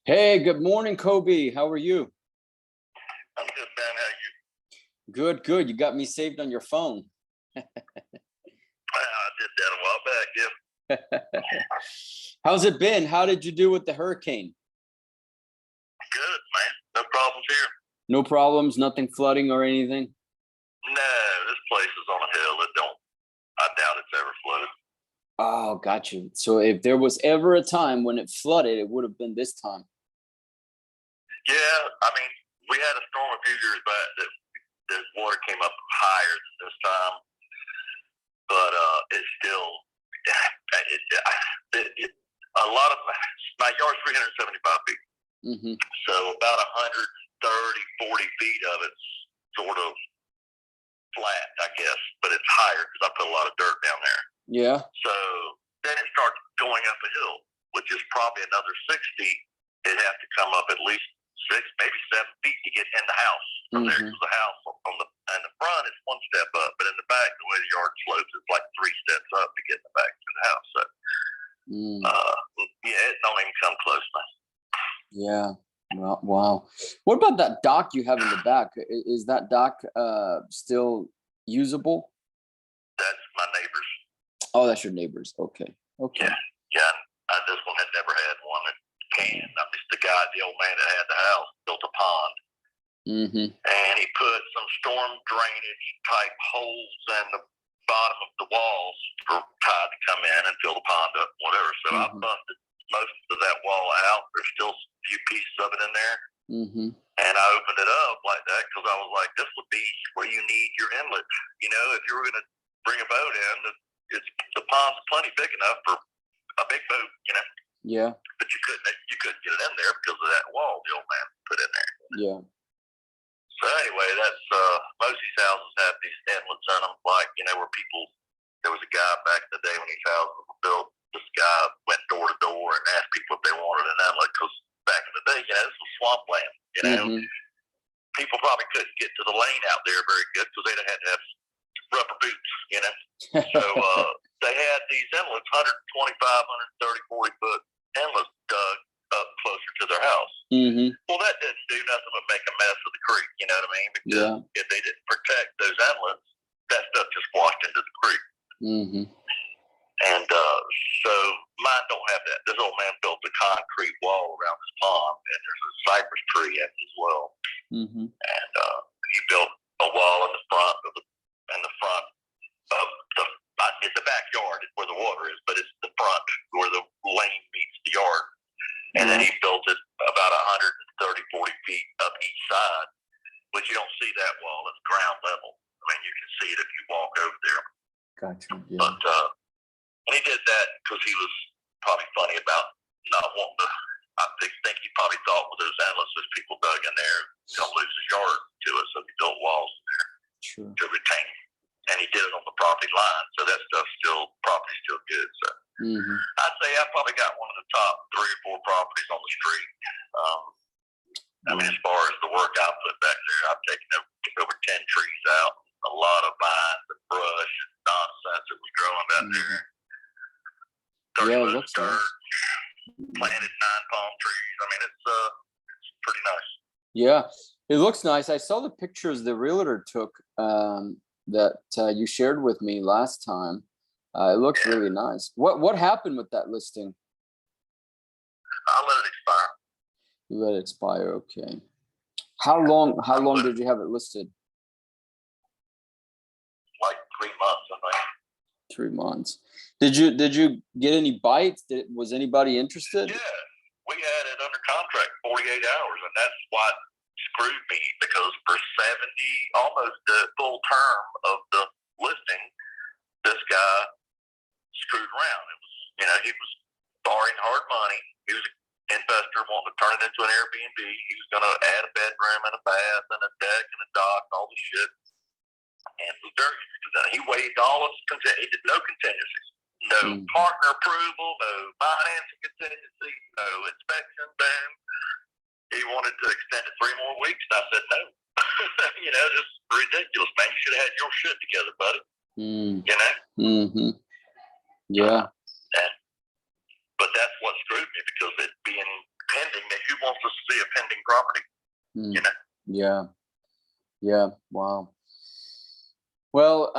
Hey, good morning, Kobe. How are you? I'm good, man. How you? Good, good. You got me saved on your phone. I did that a while back. Yeah, How's it been? How did you do with the hurricane? good, man. No problems here. No problems, nothing flooding or anything? No, this place is on a hill. It don't. I doubt it's ever flooded. Oh, got you. So if there was ever a time when it flooded, it would have been this time. Yeah, I mean, we had a storm a few years back that the water came up higher than this time, but it's still. A lot of my yard's 375 feet, Mm-hmm. so about 130, 40 feet of it's sort of flat, I guess, but it's higher because I put a lot of dirt down there. Yeah. So then it starts going up a hill, which is probably another 6 feet. It'd have to come up at least 6, maybe 7 feet to get in the house. From there to the house on the front is one step up, but in the back, the way the yard slopes, it's like 3 steps up to get in the back to the house. So yeah, it don't even come close, man. Yeah. Well, wow. What about that dock you have in the back? Is that dock still usable? That's my neighbor's. Oh, that's your neighbor's. Okay. Okay. Yeah. This one had never had one that can. I mean, the guy, the old man that had the house, built a pond. Mm-hmm. And he put some storm drainage type holes in the bottom of the walls for tide to come in and fill the pond up, whatever. So I busted most of that wall out. There's still a few pieces of it in there. Mm-hmm. And I opened it up like that because I was like, this would be where you need your inlet. You know, if you were going to bring a boat in, the pond's plenty big enough for a big boat, you know. Yeah. But you couldn't get it in there because of that wall the old man put in there. Yeah. So anyway, that's most of these houses have these inlets in them, like, you know, where people. There was a guy back in the day when these houses were built. This guy went door to door and asked people if they wanted an inlet because back in the day, you know, this was swampland. You know, people probably couldn't get to the lane out there very good because they'd have had to have rubber boots. You know, so they had these inlets, 125, 130, 40 foot inlets dug up closer to their house. Mm-hmm. Well, that didn't do nothing but make a mess of the creek, you know what I mean? Because if they didn't protect those inlets, that stuff just washed into the creek. Mm-hmm. And so mine don't have that. This old man built a concrete wall around his pond, and there's a cypress tree in it as well. Mm-hmm. And he built a wall in the front of the it's the backyard is where the water is, but it's the front where the lane meets the yard. And then he built it about 130, 40 feet up each side, but you don't see that wall. It's ground level. I mean, you can see it if you walk over there. Gotcha. Yeah. But and he did that because he was probably funny about not wanting to. I think he probably thought with those inlets, those people dug in there, don't lose his yard to it, so he built walls in there to retain. And he did it on the property line, so that stuff's property's still good. So I'd say I probably got one of the top 3 or 4 properties on the street. I mean, as far as the work I put back there, I've taken over 10 trees out, a lot of vines and brush and nonsense that was growing back there. 30 it loads looks of dirt, nice. planted 9 palm trees. I mean, it's pretty nice. Yeah, it looks nice. I saw the pictures the realtor took that you shared with me last time. It looks really nice. What happened with that listing? I let it expire. You let it expire. Okay. How long did you have it listed? Like 3 months, I think. 3 months. Did you get any bites? Was anybody interested? Yeah, we had it under contract 48 hours, and that's what screwed me because for 70, almost the full term of the listing, this guy screwed around. It was, you know, he was borrowing hard money. He was an investor wanting to turn it into an Airbnb. He was going to add a bedroom and a bath and a deck and a dock and all this shit. And was very interested in it. He waived all his he did no contingencies. No partner approval, no financing contingency, no inspection, boom. He wanted to extend it 3 more weeks, and I said no. You know, just ridiculous, man. You should have had your shit together, buddy. You know? Mm-hmm. Yeah. But that's what screwed me because it being pending. That who wants to see a pending property? Mm. You know. Yeah. Wow. Well,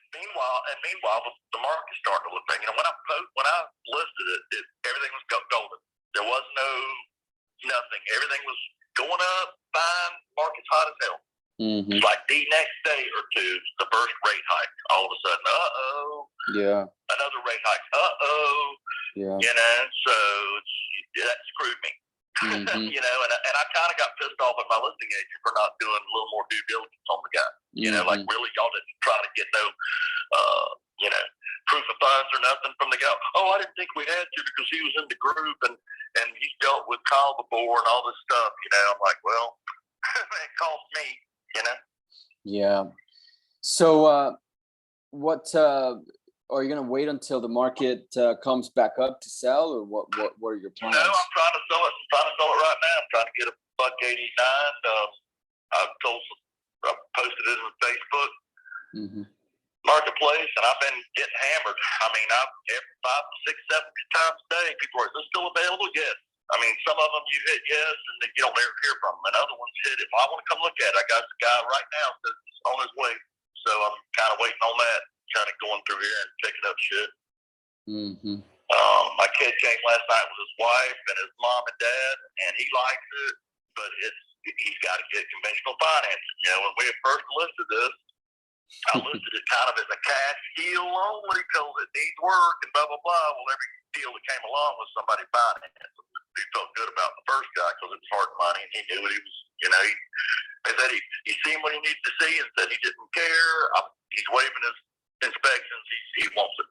Meanwhile, the market's starting to look back. You know, when I listed it, everything was golden. There was nothing. Everything was going up, fine. Market's hot as hell. mm-hmm. It's like the next day or two, the first rate hike. All of a sudden, Yeah. another rate hike. Yeah. You know, so that screwed me. Mm-hmm. You know, and I kind of got pissed off at my listing agent for not doing a little more due diligence on the guy. You know, like really, y'all didn't try to get no, you know, proof of funds or nothing from the guy. Oh, I didn't think we had to because he was in the group and he's dealt with Kyle before and all this stuff. You know, I'm like, well, it cost me. You know. Yeah. So, what are you going to wait until the market comes back up to sell, or what are your plans? No, I'm trying to sell it. I'm trying to sell it right now. I'm trying to get a $189. I posted it on Facebook Marketplace, and I've been getting hammered. I mean, every 5, 6, 7 times a day, people are, is this still available? Yes. I mean, some of them you hit yes, and then you don't ever hear from them. And other ones hit it. Well, I want to come look at it. I got the guy right now that's on his way. So I'm kind of waiting on that, kind of going through here and picking up shit. My kid came last night with his wife and his mom and dad, and he likes it, but he's got to get conventional financing. You know, when we first listed this, I listed it kind of as a cash deal only because it needs work and blah, blah, blah. Well, every deal that came along was somebody financing. He felt good about the first guy because it was hard money and he knew what he was, you know, he said he seen what he needed to see and said he didn't care. He's waiving his inspections. He wants it.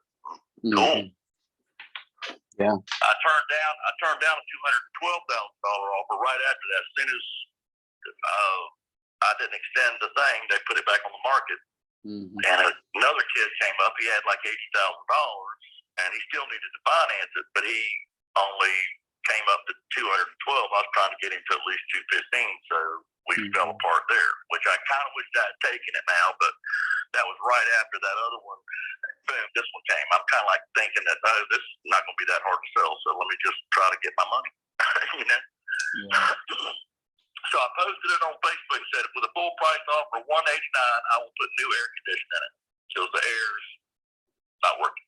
Cool. Yeah. I turned down a $212,000 offer right after that. As soon as I didn't extend the thing, they put it back on the market. And another kid came up. He had like $80,000, and he still needed to finance it, but he only came up to 212. I was trying to get him to at least 215, so we fell apart there. Which I kind of wish I had taken it now, but that was right after that other one. Boom, this one came. I'm kind of like thinking that this is not going to be that hard to sell, so let me just try to get my money. You know. Yeah. So I posted it on Facebook and said, with a full price offer of $189, I will put new air conditioning in it because the air's not working.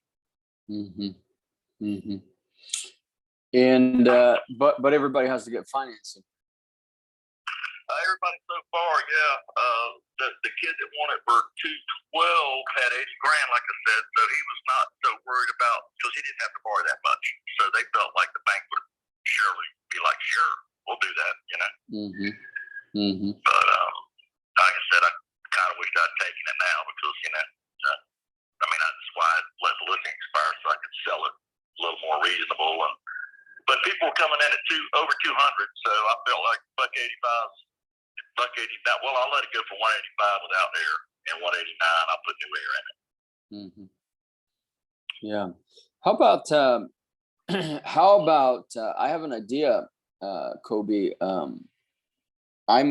And but everybody has to get financing. Everybody so far, yeah. The kid that won it for $212 had $80,000, like I said, so he was not so worried about because he didn't have to borrow that much. So they felt like the bank would surely be like, sure, we'll do that, you know. But like I said, I kind of wish I'd taken it now because you know, I mean, that's why I let the listing expire so I could sell it a little more reasonable. But people were coming in at over 200, so I felt like $185. Well, I'll let it go for 185 without air, and 189 I'll put new air in it. Yeah. How about I have an idea, Kobe. I'm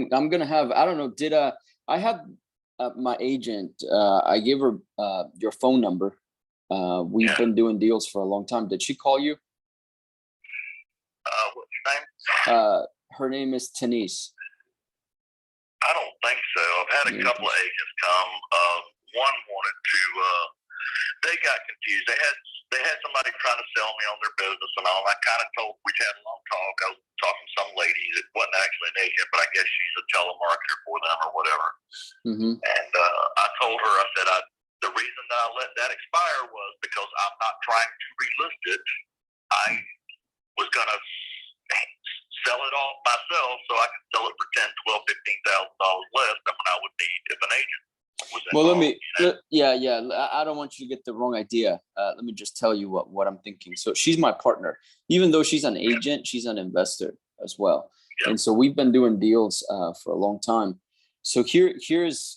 gonna have, I don't know, I had my agent, I gave her your phone number. We've been doing deals for a long time. Did she call you? What's your name? Her name is Denise. I don't think so. I've had a couple of agents come. One wanted to. They got confused. They had somebody trying to sell me on their business and all. I kind of told. We had a long talk. I was talking to some lady that wasn't actually an agent, but I guess she's a telemarketer for them or whatever. And I told her. I said, the reason that I let that expire was because I'm not trying to relist it. I was gonna sell it off myself so I could sell it for $10,000, $12,000, $15,000 less than what I would need if an agent was involved. Well, yeah. I don't want you to get the wrong idea. Let me just tell you what I'm thinking. So she's my partner. Even though she's an agent, she's an investor as well. And so we've been doing deals for a long time. So here's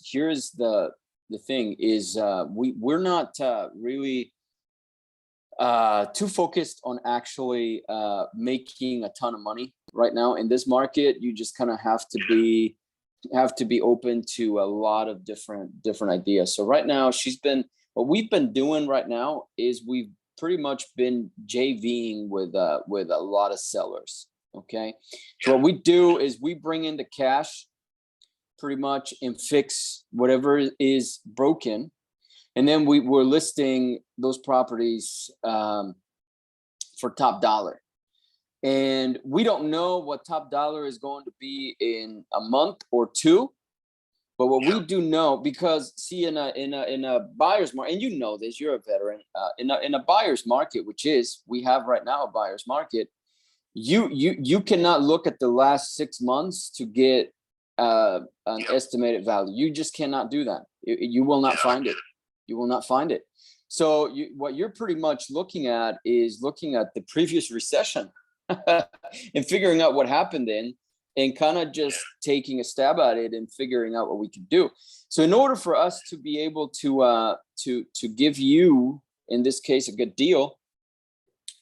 the thing is we're not really too focused on actually making a ton of money right now in this market. You just kind of have to be open to a lot of different ideas. So right now what we've been doing right now is we've pretty much been JVing with a lot of sellers. Okay. So what we do is we bring in the cash pretty much and fix whatever is broken. And then we're listing those properties for top dollar. And we don't know what top dollar is going to be in a month or two. But what we do know, because see, in a buyer's market, and you know this, you're a veteran, in a buyer's market, which is we have right now a buyer's market, you cannot look at the last 6 months to get an estimated value. You just cannot do that. You will not find it. You will not find it. So what you're pretty much looking at is looking at the previous recession and figuring out what happened then, and kind of just taking a stab at it and figuring out what we can do. So in order for us to be able to give you, in this case, a good deal,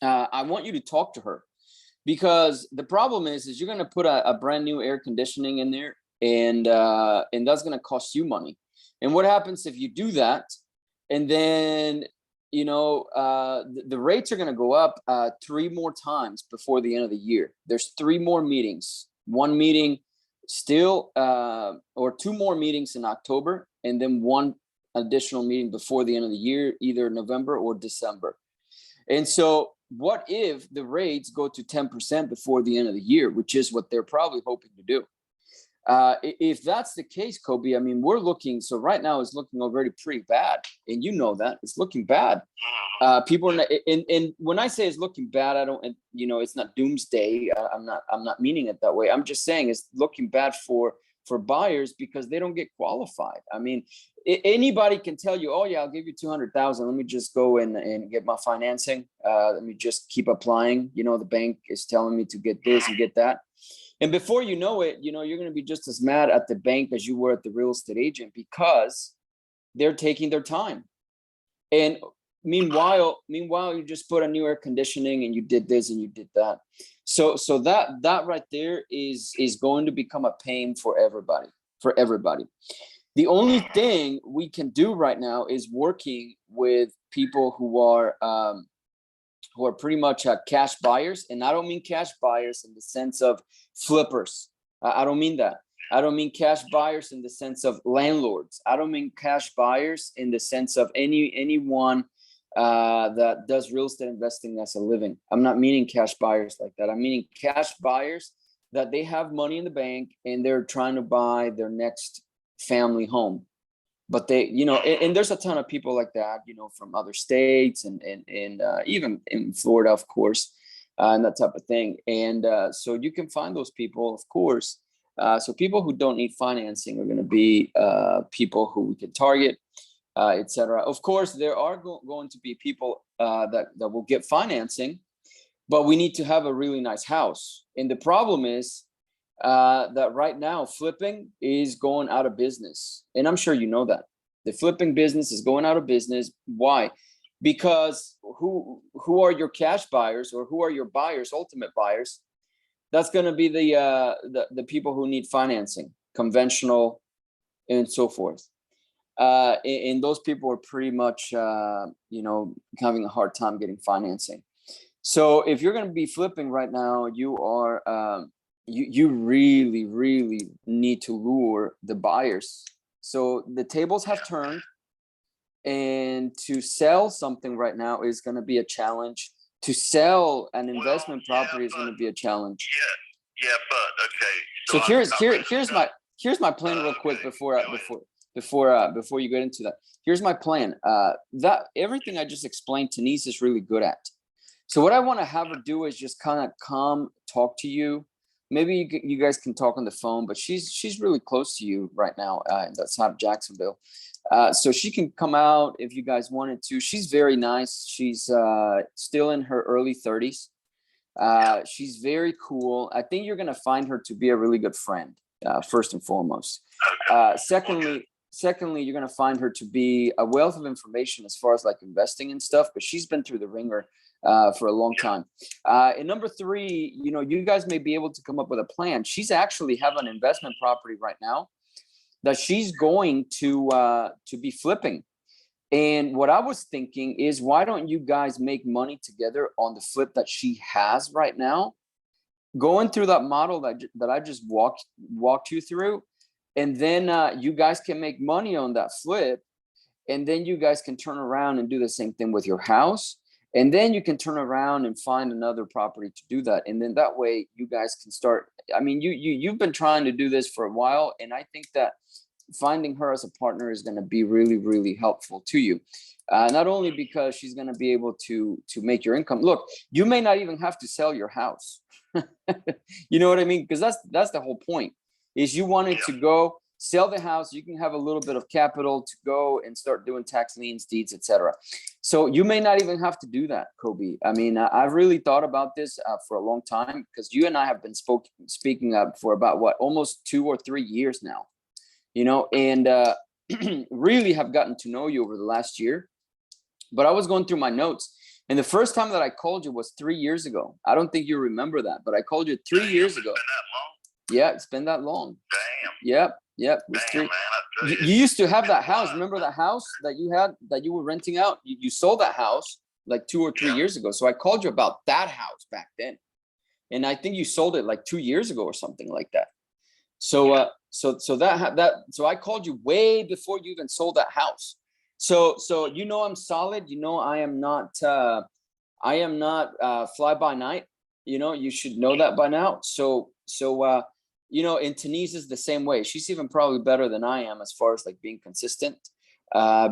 I want you to talk to her, because the problem is you're going to put a brand new air conditioning in there, and that's going to cost you money. And what happens if you do that, and then the rates are going to go up 3 more times before the end of the year. There's 3 more meetings. 1 meeting still, or 2 more meetings in October, and then 1 additional meeting before the end of the year, either November or December. And so what if the rates go to 10% before the end of the year, which is what they're probably hoping to do? If that's the case, Kobe, I mean, we're looking, so right now it's looking already pretty bad. And you know that it's looking bad. People, and when I say it's looking bad, I don't, it's not doomsday. I'm not meaning it that way. I'm just saying it's looking bad for buyers because they don't get qualified. I mean, anybody can tell you, oh yeah, I'll give you 200,000. Let me just go and get my financing. Let me just keep applying. The bank is telling me to get this and get that. And before you know it, you're going to be just as mad at the bank as you were at the real estate agent, because they're taking their time. And meanwhile, you just put a new air conditioning and you did this and you did that. So that right there is going to become a pain for everybody. The only thing we can do right now is working with people who are pretty much cash buyers. And I don't mean cash buyers in the sense of flippers. I don't mean that. I don't mean cash buyers in the sense of landlords. I don't mean cash buyers in the sense of anyone that does real estate investing as a living. I'm not meaning cash buyers like that. I'm meaning cash buyers that they have money in the bank and they're trying to buy their next family home. But they, and there's a ton of people like that, from other states and even in Florida, of course, and that type of thing. And so you can find those people, of course. So people who don't need financing are going to be people who we can target, etc. Of course, there are going to be people that will get financing, but we need to have a really nice house. And the problem is that right now flipping is going out of business. And I'm sure you know that. The flipping business is going out of business. Why? Because who are your cash buyers, or who are your buyers, ultimate buyers? That's going to be the people who need financing, conventional and so forth. And those people are pretty much, having a hard time getting financing. So if you're going to be flipping right now, you are, you really, really need to lure the buyers. So the tables have turned, and to sell something right now is going to be a challenge. To sell an investment property is going to be a challenge. Yeah, but okay. So here's my plan real quick before you get into that. Here's my plan. That everything I just explained, Denise is really good at. So what I want to have her do is just kind of come talk to you. Maybe you guys can talk on the phone, but she's really close to you right now. That's out of Jacksonville. So she can come out if you guys wanted to. She's very nice. She's still in her early 30s. She's very cool. I think you're going to find her to be a really good friend, first and foremost. Secondly, you're going to find her to be a wealth of information as far as like investing and stuff, but she's been through the ringer for a long time. And number 3, you guys may be able to come up with a plan. She's actually have an investment property right now that she's going to be flipping. And what I was thinking is, why don't you guys make money together on the flip that she has right now? going through that model that I just walked you through, and then you guys can make money on that flip, and then you guys can turn around and do the same thing with your house, and then you can turn around and find another property to do that, and then that way you guys can start. I mean, you've been trying to do this for a while, and I think that finding her as a partner is going to be really, really helpful to you. Not only because she's going to be able to make your income. Look, you may not even have to sell your house. You know what I mean? Because that's the whole point. Is you wanted to go sell the house, you can have a little bit of capital to go and start doing tax liens, deeds, etc. So you may not even have to do that, Kobe. I mean, I've really thought about this for a long time, because you and I have been speaking up for about almost 2 or 3 years now, and really have gotten to know you over the last year. But I was going through my notes, and the first time that I called you was 3 years ago. I don't think you remember that, but I called you 3 years ago. Yeah, it's been that long. Damn. Yep. It was Damn, 3. man, I tell You used to have that house. Remember that house that you had that you were renting out? You sold that house like 2 or 3 years ago. So I called you about that house back then, and I think you sold it like 2 years ago or something like that. So I called you way before you even sold that house. So I'm solid. I am not fly by night. You should know that by now. And Denise is the same way. She's even probably better than I am as far as like being consistent,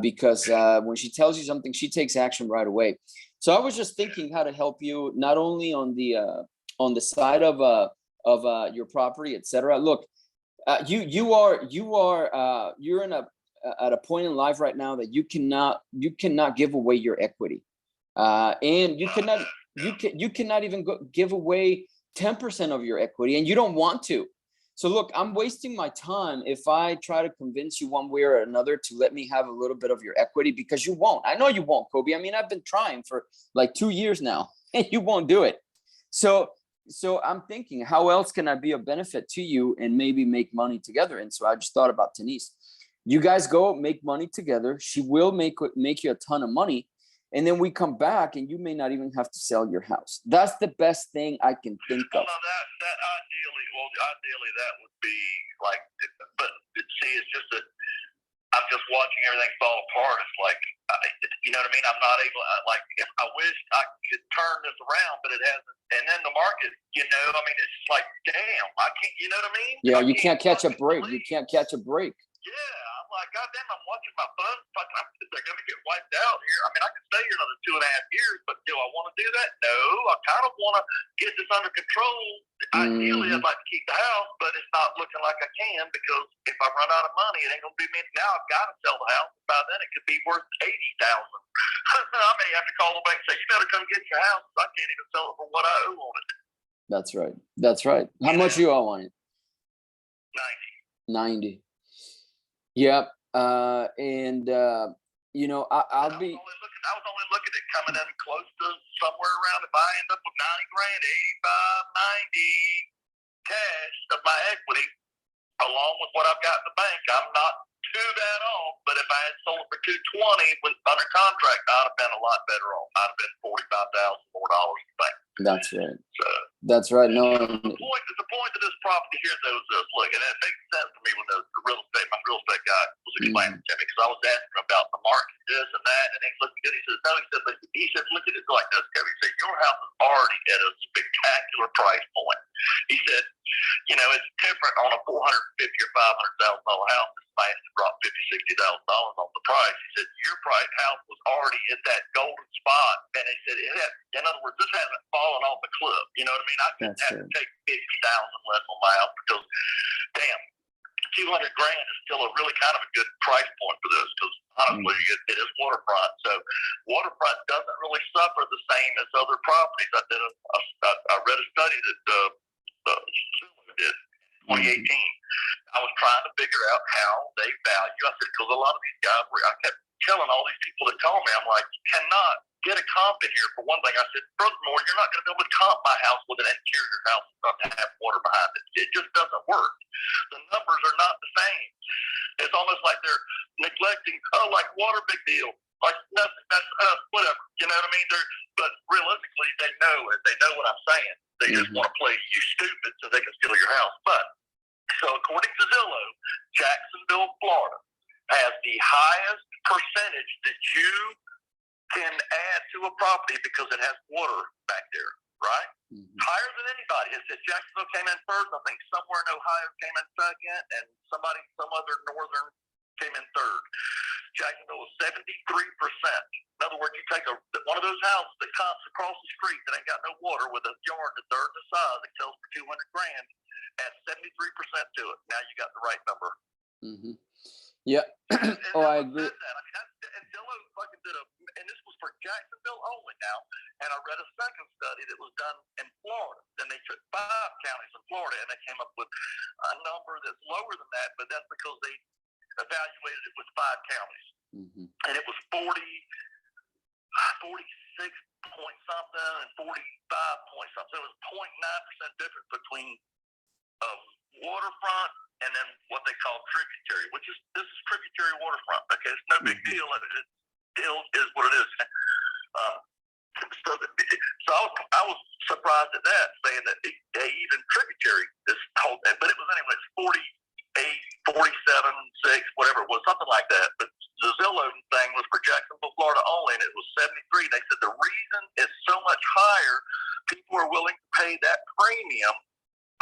because when she tells you something, she takes action right away. So I was just thinking how to help you, not only on the side of your property, etc. Look, you're at a point in life right now that you cannot give away your equity, and you cannot even give away 10% of your equity, and you don't want to. So look, I'm wasting my time if I try to convince you one way or another to let me have a little bit of your equity, because you won't. I know you won't, Kobe. I mean, I've been trying for like 2 years now, and you won't do it. So I'm thinking, how else can I be a benefit to you and maybe make money together? And so I just thought about Denise. You guys go make money together. She will make you a ton of money. And then we come back, and you may not even have to sell your house. That's the best thing I can think of. Well, no, that ideally that would be like, but see, it's just that I'm just watching everything fall apart. It's like, you know what I mean? I'm not able. I wish I could turn this around, but it hasn't. And then the market, I mean, it's like, damn, I can't. You know what I mean? Yeah, you can't catch a break. You can't catch a break. Yeah, I'm like, goddamn, I'm watching my funds. They're going to get wiped out here. I mean, I can stay here another 2.5 years, but do I want to do that? No, I kind of want to get this under control. Ideally, I'd like to keep the house, but it's not looking like I can, because if I run out of money, it ain't going to be me. Now I've got to sell the house. By then, it could be worth $80,000. I may have to call the bank and say, you better come get your house. I can't even sell it for what I owe on it. That's right. That's right. How much you owe on it? 90. 90. Yep. I'll be. I was only looking at coming in close to somewhere around, if I end up with 90 grand, 85, 90 cash of my equity, along with what I've got in the bank. I'm not too bad off, but if I had sold it for 220 with under contract, I'd have been a lot better off. I'd have been $45,000 more in the bank. That's right. So, that's right. No. The point of this property here, though, is this. Look, and it makes sense to me when my real estate guy was explaining to me, because I was asking him about the market, this and that, and he's looking good. He says, no, he said, look at it like this, Kevin. He said, your house is already at a spectacular price point. He said, it's different on a $450,000 or $500,000 house. This man has dropped $50,000, $60,000 on the price. He said, your house was already at that golden spot, and he said, in other words, this hasn't fallen off the cliff. You know what I mean? I couldn't have to take $50,000 less on my house, because, damn, $200,000 is still a really kind of a good price point for this, because honestly, it is waterfront. So waterfront doesn't really suffer the same as other properties. I read a study that Zillow did in 2018. I was trying to figure out how they value. I said, because a lot of these guys I kept telling all these people that call me, I'm like, you cannot get a comp in here for one thing. I said, furthermore, you're not going to be able to comp my house with an interior house that doesn't have water behind it. It just doesn't work. The numbers are not the same. It's almost like they're neglecting, like water, big deal. Like nothing, that's whatever. You know what I mean? But realistically, they know it. They know what I'm saying. They just want to play you stupid so they can steal your house. But so according to Zillow, Jacksonville, Florida, has the highest percentage that you can add to a property because it has water back there, right? Higher than anybody. It said Jacksonville came in first. I think somewhere in Ohio came in second, and some other northern came in third. Jacksonville was 73%. In other words, you take one of those houses that comes across the street that ain't got no water with a yard a third the size that sells for $200,000, add 73% to it. Now you got the right number. Yeah. And I agree. that. I mean, and Zillow fucking did and this was for Jacksonville only now. And I read a second study that was done in Florida. Then they took 5 counties in Florida and they came up with a number that's lower than that, but that's because they evaluated it with 5 counties. And it was 46 point something and 45 point something. So it was 0.9% difference between waterfront and then what they call tributary, this is tributary waterfront. Okay, it's no big deal. It is what it is. So I was surprised at that, saying that even tributary is told, but it was anyways 48, 47, 6, whatever it was, something like that. But the Zillow thing was for Jacksonville, Florida only, and it was 73. They said the reason it's so much higher, people are willing to pay that premium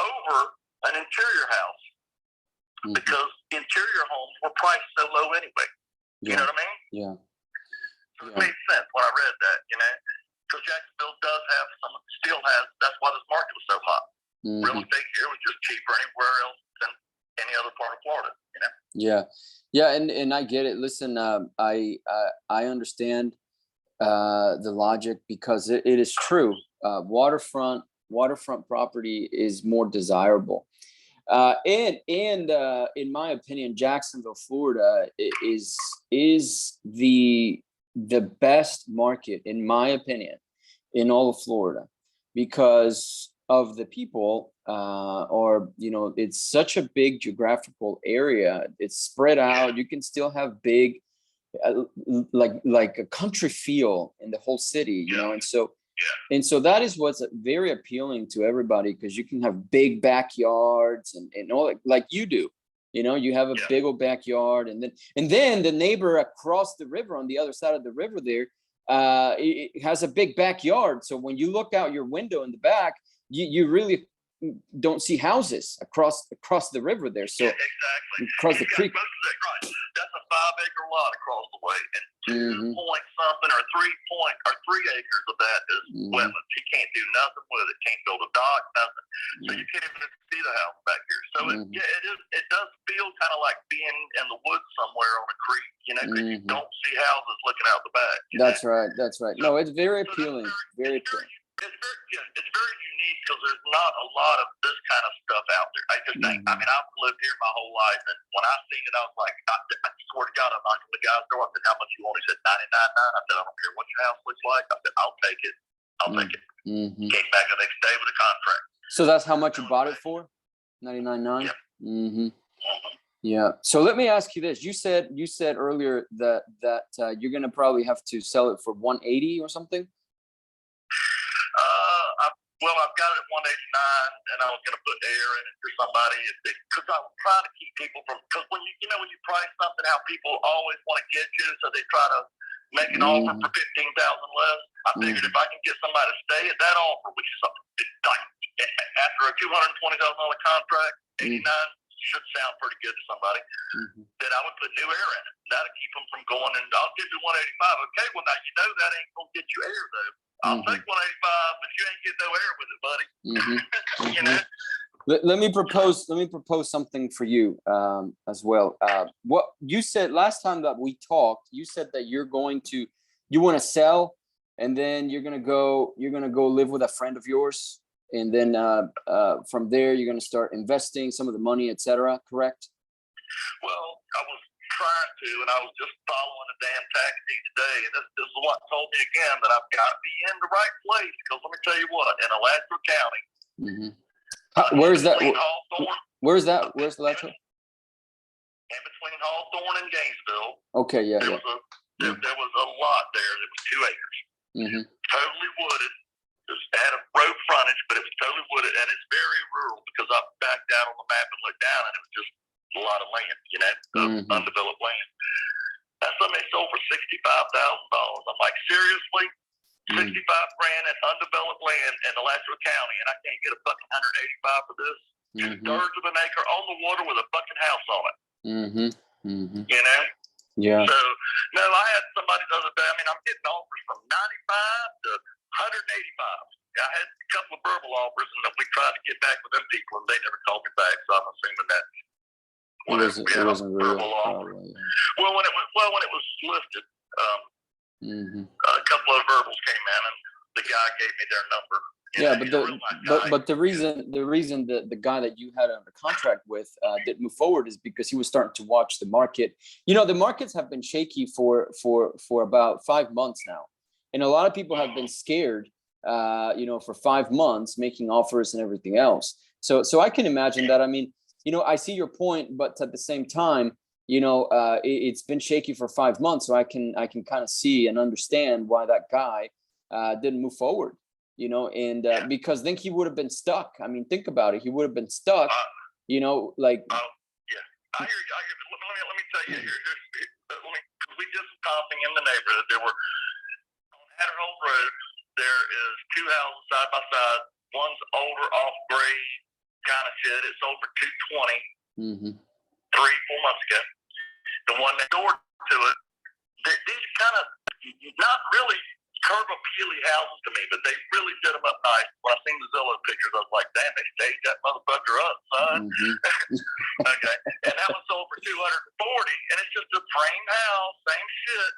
over an interior house because interior homes were priced so low anyway. You know what I mean? Yeah. So it made sense when I read that, because Jacksonville does have still has, that's why this market was so hot. Real estate here was just cheaper anywhere else than any other part of Florida, Yeah, and I get it. Listen, I understand the logic because it is true. Waterfront property is more desirable. And in my opinion, Jacksonville, Florida is the best market, in my opinion, in all of Florida, because of the people, it's such a big geographical area. It's spread out. You can still have big, like a country feel in the whole city, and so that is what's very appealing to everybody, because you can have big backyards and all, like you do. You have a big old backyard, and then the neighbor across the river on the other side of the river there, it has a big backyard. So when you look out your window in the back, you really don't see houses across the river there. So exactly. Across the creek. Right. That's a 5-acre lot across the way, and 2 point something or 3 acres of that is wetlands. You can't do nothing with it. Can't build a dock, nothing. So you can't even see the house back here. So it does feel kind of like being in the woods somewhere on a creek, because you don't see houses looking out the back. That's right. No, it's very appealing. Very appealing. It's very unique because there's not a lot of this kind of stuff out there. I just think, I've lived here my whole life, and when I seen it, I was like, I swear to God, I'm knocking the guy's door. I said, how much you want? He said, $99.9. I said, I don't care what your house looks like. I said, I'll take it. Take it. Came back the next day with a contract. So that's how much you bought it for? $99.9. Yeah. So let me ask you this: you said earlier that you're gonna probably have to sell it for $180 or something. I've got it at 189, and I was going to put air in it for somebody because I was trying to keep people from, because when you price something, how people always want to get you, so they try to make an offer for $15,000 less. I figured if I can get somebody to stay at that offer, which is something like after a $220,000 contract, 89 should sound pretty good to somebody. Then I would put new air in it. That'll keep them from going. And I'll give you 185. Okay, well now that ain't gonna get you air though. I'll take 185, but you ain't getting no air with it, buddy. Let me propose something for you as well. What you said last time that we talked, you said that you want to sell, and then you're gonna go live with a friend of yours, and then from there you're gonna start investing some of the money, etc. Correct? Well, I was trying to, and I was just following a damn taxi today, and this is what told me again that I've got to be in the right place, because let me tell you what, in Alachua County. Where's that? Where's that? Where's Alachua? In between Hawthorne and Gainesville. Okay, yeah. There was a lot there that was 2 acres. Totally wooded. It had a road frontage, but it was totally wooded, and it's very rural because I backed out on the map and looked down, and it was just a lot of land, undeveloped land. That's something they sold for $65,000. I'm like, seriously? $65,000 in undeveloped land in Alachua County, and I can't get a fucking 185 for this? 2/3 of an acre on the water with a fucking house on it. You know? Yeah. So, no, I had somebody the other day. I mean, I'm getting offers from 95 to 185. I had a couple of verbal offers, and we tried to get back with them people, and they never called me back. So I'm assuming that It wasn't real. Probably, yeah. Well, when it was listed, a couple of verbals came in, and the guy gave me their number. But the reason that the guy that you had under contract with didn't move forward is because he was starting to watch the market. The markets have been shaky for about 5 months now, and a lot of people have been scared, for 5 months, making offers and everything else. So I can imagine that. I mean, I see your point, but at the same time, it's been shaky for 5 months, so I can kind of see and understand why that guy didn't move forward. Because then he would have been stuck. I mean, think about it. He would have been stuck, I hear you. Let me tell you here. We did some comping in the neighborhood. There were on Hatterhole Road. There is 2 houses side by side. One's older, off grade kind of shit. It sold for $220 3-4 months ago. The one next door to it, these kind of not really curb appealing houses to me, but they really did them up nice. When I seen the Zillow pictures, I was like, damn, they staged that motherfucker up, son. Okay. And that was sold for $240, and it's just a frame house, same shit,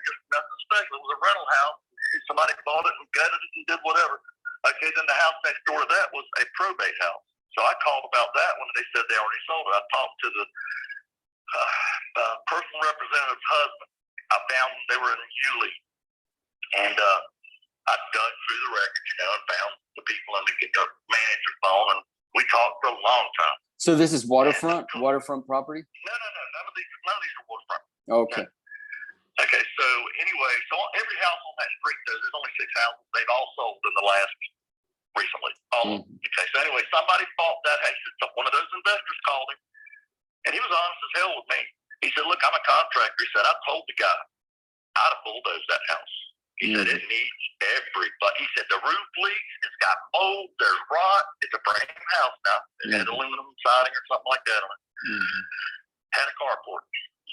just nothing special. It was a rental house. Somebody bought it and gutted it and did whatever. Okay, then the house next door to that was a probate house. So I called about that when they said they already sold it. I talked to the personal representative's husband. I found they were in Yulee. And I dug through the records, and found the people on the manager's phone, and we talked for a long time. So this is waterfront property? No. None of these are waterfront. Okay. Okay. So anyway, every house on that street, there's only 6 houses. They've all sold in the last recently. All okay. So anyway, somebody bought that house. One of those investors called him, and he was honest as hell with me. He said, "Look, I'm a contractor." He said, "I told the guy I'd have bulldozed that house." He said, "It needs everybody." He said, "The roof leaks. It's got mold. There's rot. It's a brand new house now. It had aluminum siding or something like that on it. Had a carport.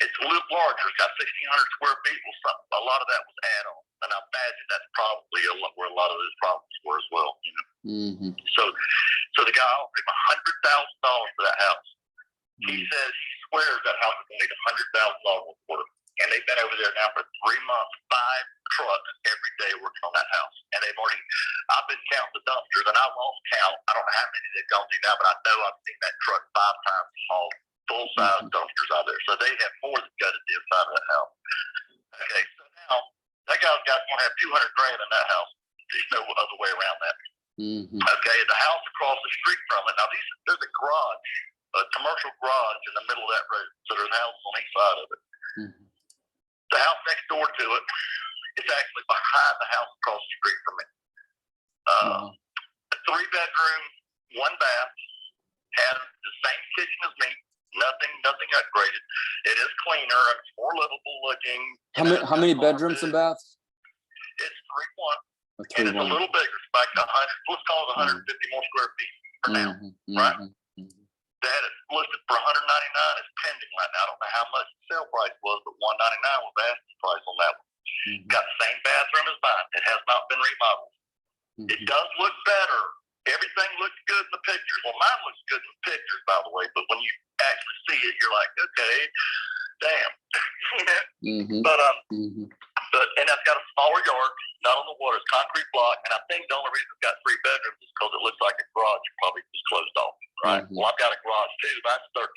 It's a little larger. It's got 1,600 square feet. A lot of that was add-on. And I imagine that's probably where a lot of those problems were as well. So the guy offered him $100,000 for that house. He says he swears that house is going to need $100,000 for it. And they've been over there now for 3 months, 5 trucks every day working on that house. And I've been counting the dumpsters, and I lost count. I don't know how many they've gone through now, but I know I've seen that truck 5 times haul full-size dumpsters out there. So they have more than gutted the inside of that house. Okay, so now that guy's going to have $200,000 in that house. There's no other way around that. Okay, the house across the street from it. Now, there's a garage, a commercial garage in the middle of that road. So there's houses on each side of it. The house next door to it, it's actually behind the house across the street from it. A 3-bedroom, 1 bath, has the same kitchen as me. Nothing upgraded. It is cleaner. It's more livable looking. How many bedrooms and baths? It's 3-1. And it's a little bigger. It's like 100. Let's call it 150 more square feet for now, right? They had it listed for $199. It's pending right now. I don't know how much the sale price was, but $199 was the asking price on that one. Got the same bathroom as mine. It has not been remodeled. It does look better. Everything looks good in the pictures. Well, mine looks good in the pictures, by the way, but when you actually see it, you're like, okay, damn. But that's got a smaller yard, not on the water. It's concrete block, and I think the only reason it's got 3 bedrooms is because it looks like a garage probably was closed off, right? Well, I've got a garage too. That's 1,300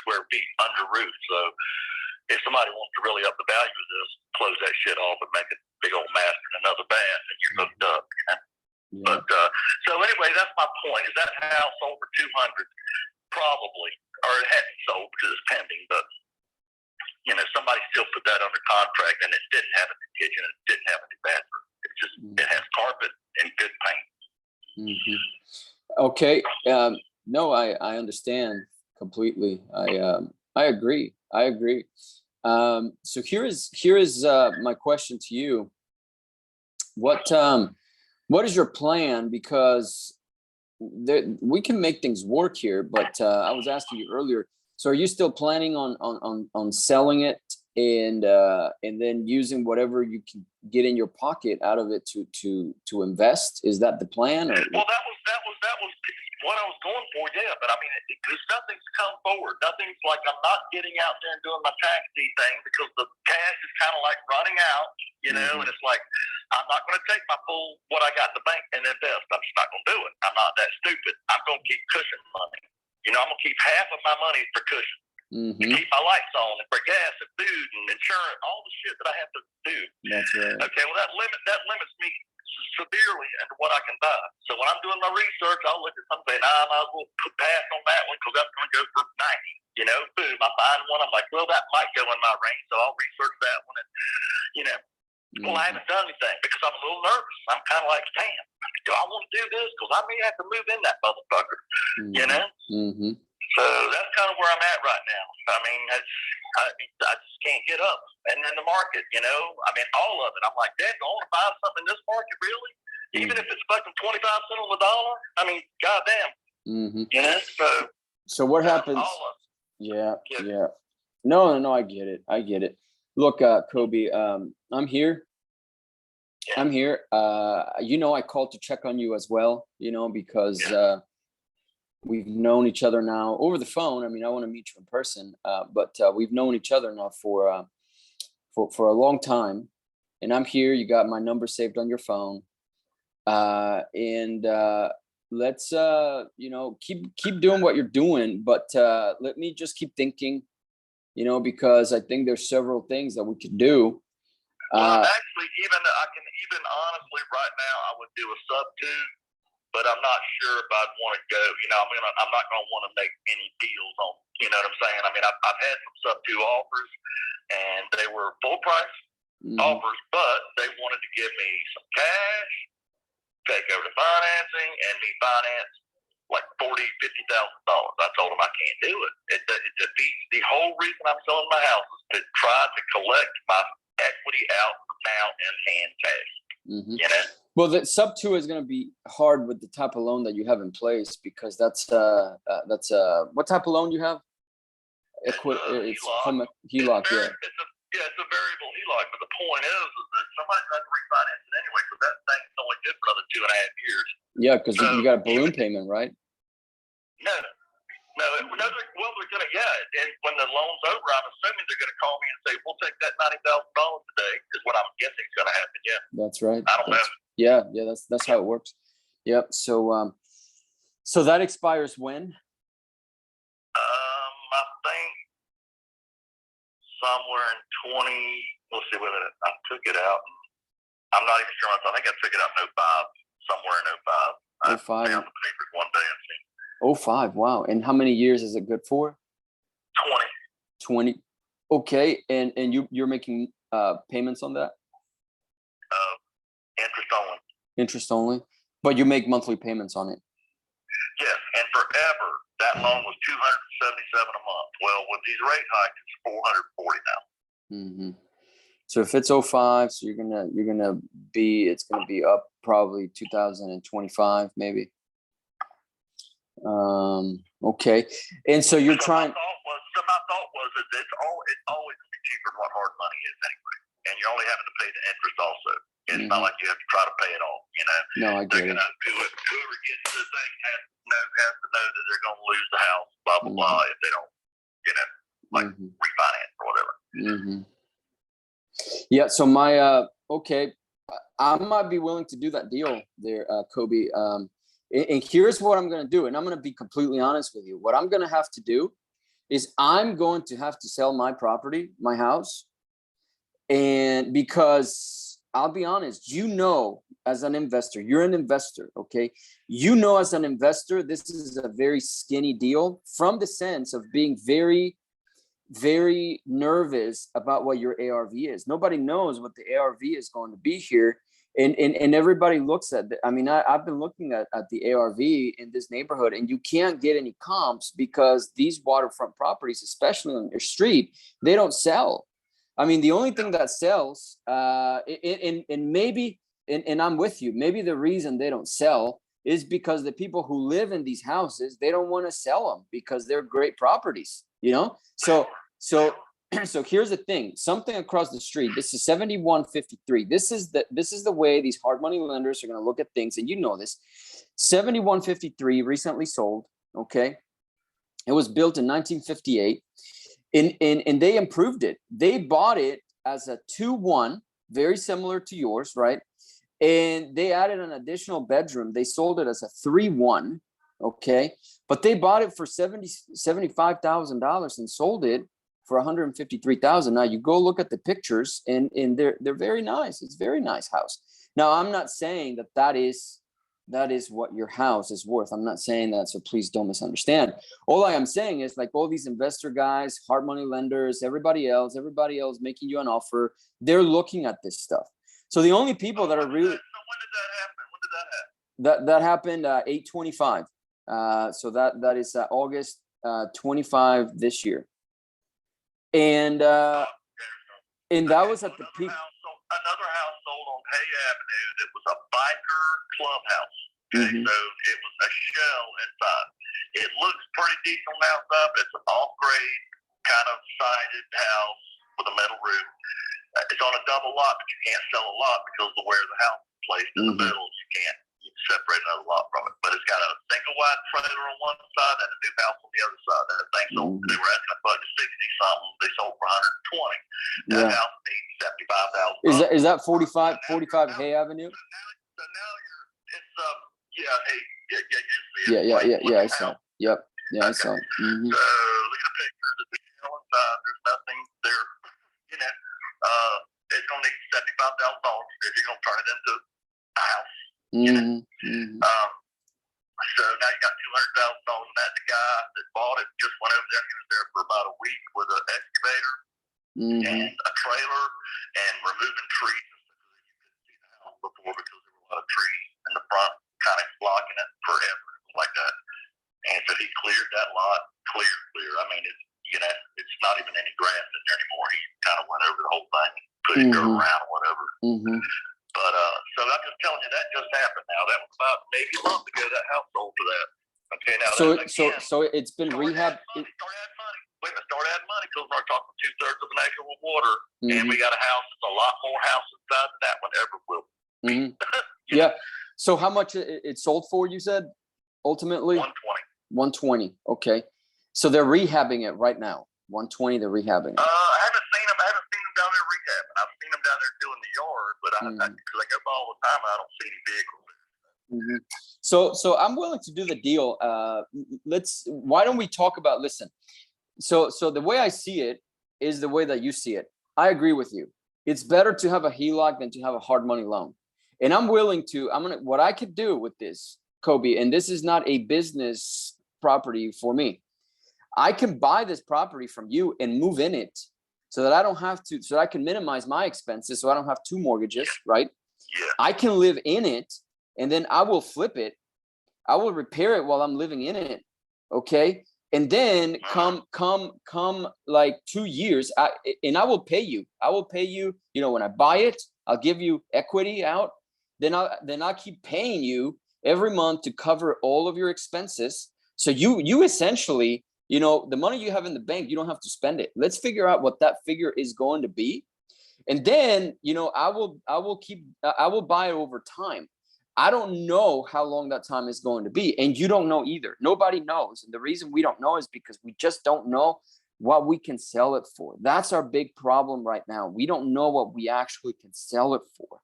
square feet under roof. So if somebody wants to really up the value of this, close that shit off and make a big old master and another bath, and you're hooked up. But so anyway, that's my point. Is that house sold for $200? Probably, or it hadn't sold because it's pending, but. Somebody still put that under contract, and it didn't have a kitchen, and it didn't have any bathroom. It it has carpet and good paint. Okay. No, I understand completely. I agree. I agree. So here is my question to you. What is your plan? Because we can make things work here, but I was asking you earlier. So are you still planning on selling it and then using whatever you can get in your pocket out of it to invest? Is that the plan? Or? Well, that was what I was going for, yeah. But I mean, there's nothing's come forward. Nothing's like I'm not getting out there and doing my tax deed thing because the cash is kind of like running out, you know. And it's like I'm not going to take my full what I got in the bank and invest. I'm just not going to do it. I'm not that stupid. I'm going to keep cushion money. You know, I'm going to keep half of my money for cushion. To keep my lights on and for gas and food and insurance, all the shit that I have to do. That's right. Okay, well that limits me severely into what I can buy. So when I'm doing my research, I'll look at something. I might as well pass on that one because that's going to go for 90. You know, boom, I find one. I'm like, well, that might go in my range, so I'll research that one. And you know, well, I haven't done anything because I'm a little nervous. I'm kind of like, damn, do I want to do this? Because I may have to move in that motherfucker. You know. So that's kind of where I'm at right now. I mean, I just can't get up. And then the market, you know, I mean, all of it. I'm like, Dad, I want to buy something in this market, really? Even if it's fucking 25 cents on the dollar? I mean, goddamn. You know, so what happens? All of it. Yeah. No, I get it. Look, Kobe, I'm here. Yeah. I'm here. You know, I called to check on you as well, you know, because we've known each other now over the phone. I mean, I want to meet you in person, but we've known each other now for a long time. And I'm here. You got my number saved on your phone, and let's you know, keep doing what you're doing. But let me just keep thinking, you know, because I think there's several things that we could do. Well, actually, I can honestly right now, I would do a sub 2. But I'm not sure if I'd want to go. You know, I'm not going to want to make any deals on. You know what I'm saying? I mean, I've had some sub 2 offers, and they were full price offers, but they wanted to give me some cash, take over the financing, and me finance like $40,000, $50,000. I told them I can't do it. It defeats the whole reason I'm selling my house is to try to collect my equity out now in hand cash. You know. Well, the sub 2 is going to be hard with the type of loan that you have in place because that's what type of loan you have? It's HELOC. Yeah. It's a variable HELOC, but the point is that somebody's going to refinance it anyway, so that thing's only good for another 2.5 years. Yeah, because you got a balloon payment, right? No. Well, they're going to, and when the loan's over, I'm assuming they're going to call me and say, we'll take that $90,000 today, is what I'm guessing is going to happen, yeah. That's right. I don't know. Yeah, that's how it works. Yep. So so that expires when? I think somewhere in 20. Let's see, wait a minute. I took it out. I'm not even sure. I think I took it out in 05. Somewhere in 05. 05. I found the papers one day and seen. 05. Wow. And how many years is it good for? 20. 20. Okay. And you're making payments on that? Interest only, but you make monthly payments on it. Yes, and forever that loan was $277 a month. Well, with these rate hikes, it's $440 now. So if it's 05, so it's gonna be up probably 2025 maybe. Okay, and so you're trying. My thought was that it's always gonna be cheaper than what hard money is anyway, and you're only having to pay the interest also. It's not like you have to try to pay it all, you know. No, I get it. Whoever gets the thing has to know that they're going to lose the house, blah, blah, blah, if they don't, you know, like refinance or whatever. Yeah, so okay, I might be willing to do that deal there, Kobe. And here's what I'm going to do, and I'm going to be completely honest with you. What I'm going to have to do is I'm going to have to sell my property, my house, and because I'll be honest, you know, as an investor, you're an investor, okay? You know, as an investor, this is a very skinny deal from the sense of being very, very nervous about what your ARV is. Nobody knows what the ARV is going to be here. And everybody looks at I mean, I've been looking at the ARV in this neighborhood, and you can't get any comps because these waterfront properties, especially on your street, they don't sell. I mean, the only thing that sells, and maybe, and I'm with you, maybe the reason they don't sell is because the people who live in these houses, they don't want to sell them because they're great properties, you know? So here's the thing, something across the street, this is 7153. This is the way these hard money lenders are going to look at things. And you know this, 7153 recently sold. Okay. It was built in 1958 and they improved it. They bought it as a 2-1, very similar to yours, right? And they added an additional bedroom. They sold it as a 3-1. Okay. But they bought it for $75,000 and sold it for $153,000. Now you go look at the pictures and they're very nice. It's a very nice house. Now I'm not saying that is what your house is worth. I'm not saying that, so please don't misunderstand. All I am saying is, like, all these investor guys, hard money lenders, everybody else making you an offer, they're looking at this stuff. So the only people that are really, so when did that happen? that happened 8/25. So that is August 25 this year. And that was at the peak. Another house sold on Hay Avenue that was a biker clubhouse. Okay, Mhm. so it was a shell inside. It looks pretty decent on the outside, but it's an off-grade kind of sided house with a metal roof. It's on a double lot, but you can't sell a lot because of where the house is placed in the Mhm. middle. You can't separate another lot from it. But it's got a single wide trailer on one side and a new house on the other side. That thing sold. They were asking about 60 something. They sold for 120. That house needs $75,000. Is that 45 Hay Avenue? So now it's hey, you see it. Yeah, I saw it. Yep. Yeah, I saw it. Mhm. So look at the pictures. It's inside. There's nothing there. You know, it's gonna need $75,000 if you're gonna turn it into a house. Mhm. Mhm. So now you got $200,000 in that. The guy that bought it just went over there. He was there for about a week with an excavator and a trailer and removing trees. You couldn't see the house before because there were a lot of trees in the front, kind of blocking it forever, like that. And so he cleared that lot, clear. I mean, it's not even any grass in there anymore. He kind of went over the whole thing, put it dirt around or whatever. Mhm. But so I'm just telling you that just happened. Now that was about maybe a month ago. That house sold for that. Okay, now So it's been rehab. Start adding money. Wait a minute, start adding money because we're talking 2/3 of an acre with water, and Mhm. we got a house that's a lot more house inside than that one ever will. Mhm. Yeah. So how much it sold for? You said ultimately 120. 120. Okay. So they're rehabbing it right now. 120. They're rehabbing it. I haven't seen them. Down there rehabbing. I've seen them down there doing the yard, but because I go by all the time, I don't see any vehicles. Mhm. So I'm willing to do the deal. Why don't we talk about, listen, so the way I see it is the way that you see it. I agree with you. It's better to have a HELOC than to have a hard money loan. And what I could do with this, Kobe, and this is not a business property for me. I can buy this property from you and move in it so that I don't have to, so I can minimize my expenses. So I don't have 2 mortgages, right? Yeah. I can live in it and then I will flip it. I will repair it while I'm living in it. Okay. And then come like 2 years, and I will pay you. When I buy it, I'll give you equity out. Then I'll keep paying you every month to cover all of your expenses. So you essentially, the money you have in the bank, you don't have to spend it. Let's figure out what that figure is going to be. And then, I will buy it over time. I don't know how long that time is going to be. And you don't know either. Nobody knows. And the reason we don't know is because we just don't know what we can sell it for. That's our big problem right now. We don't know what we actually can sell it for.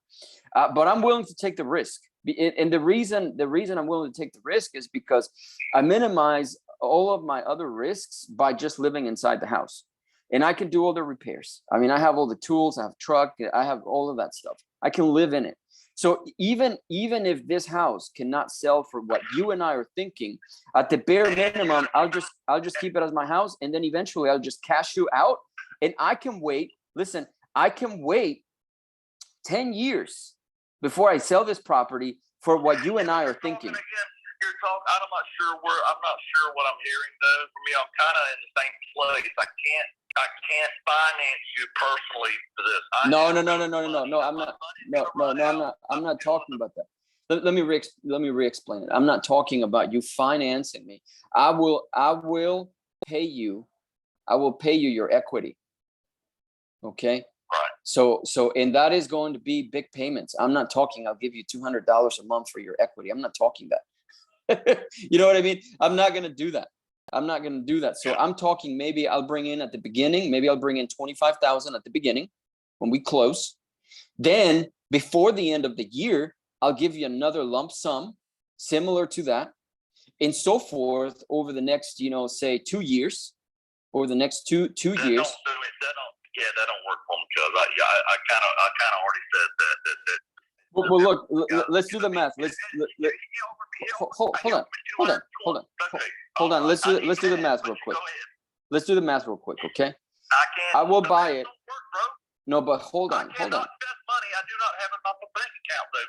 But I'm willing to take the risk. And the reason I'm willing to take the risk is because I minimize all of my other risks by just living inside the house. And I can do all the repairs. I mean, I have all the tools, I have a truck, I have all of that stuff. I can live in it. So even if this house cannot sell for what you and I are thinking, at the bare minimum, I'll just keep it as my house, and then eventually I'll just cash you out, and I can wait. Listen, I can wait 10 years before I sell this property for what you and I are You're talking thinking. again. You're talking. I'm not sure where. I'm not sure what I'm hearing though. For me, I'm kind of in the same place. I can't finance you personally for this. No. I'm not talking about that. Let me re-explain it. I'm not talking about you financing me. I will pay you. I will pay you your equity. Okay. Right. So, and that is going to be big payments. I'm not talking, I'll give you $200 a month for your equity. I'm not talking that. You know what I mean? I'm not going to do that. So I'm talking, maybe I'll bring in at the beginning, maybe I'll bring in 25,000 at the beginning when we close. Then before the end of the year, I'll give you another lump sum similar to that, and so forth over the next, say 2 years, or the next two years. That don't work for me, because I kind of already said that. Well, look, let's do the math. Hold on. Let's do the math real quick. Let's do the math real quick, okay? I will buy it. No, but hold on. I cannot invest money I do not have in my bank account, though.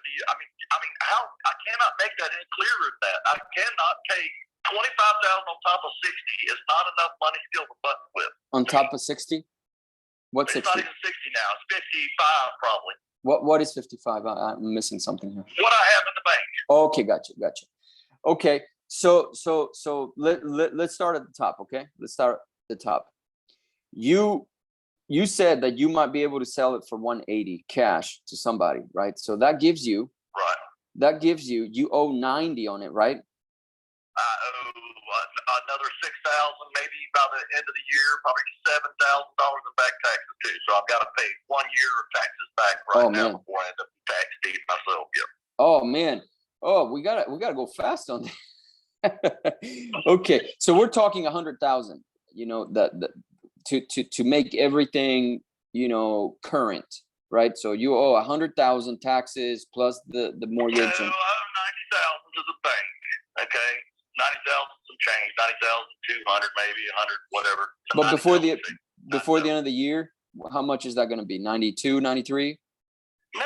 How? I cannot make that any clearer than that. I cannot pay 25,000 on top of 60. It's not enough money still to button with. On top of 60? What's 60? It's not even 60 now. It's 55 probably. What is 55? I'm missing something here. What I have in the bank. Okay, gotcha. Okay, so let's start at the top. Okay, let's start at the top. You said that you might be able to sell it for 180 cash to somebody, right? So that gives you you owe 90 on it, right? I owe another 6,000, maybe by the end of the year, probably $7,000 in back taxes too. So I've got to pay 1 year of taxes back now before I end up tax deed myself. Yep. Oh man. Oh, we gotta go fast on that. Okay, so we're talking 100,000. That to make everything current, right? So you owe 100,000 taxes plus the mortgage. No, I owe 90,000 to the bank. Okay, 90,000 some change, 90,200 maybe 100, whatever. But before the end of the year, how much is that going to be? 92, 93? No, I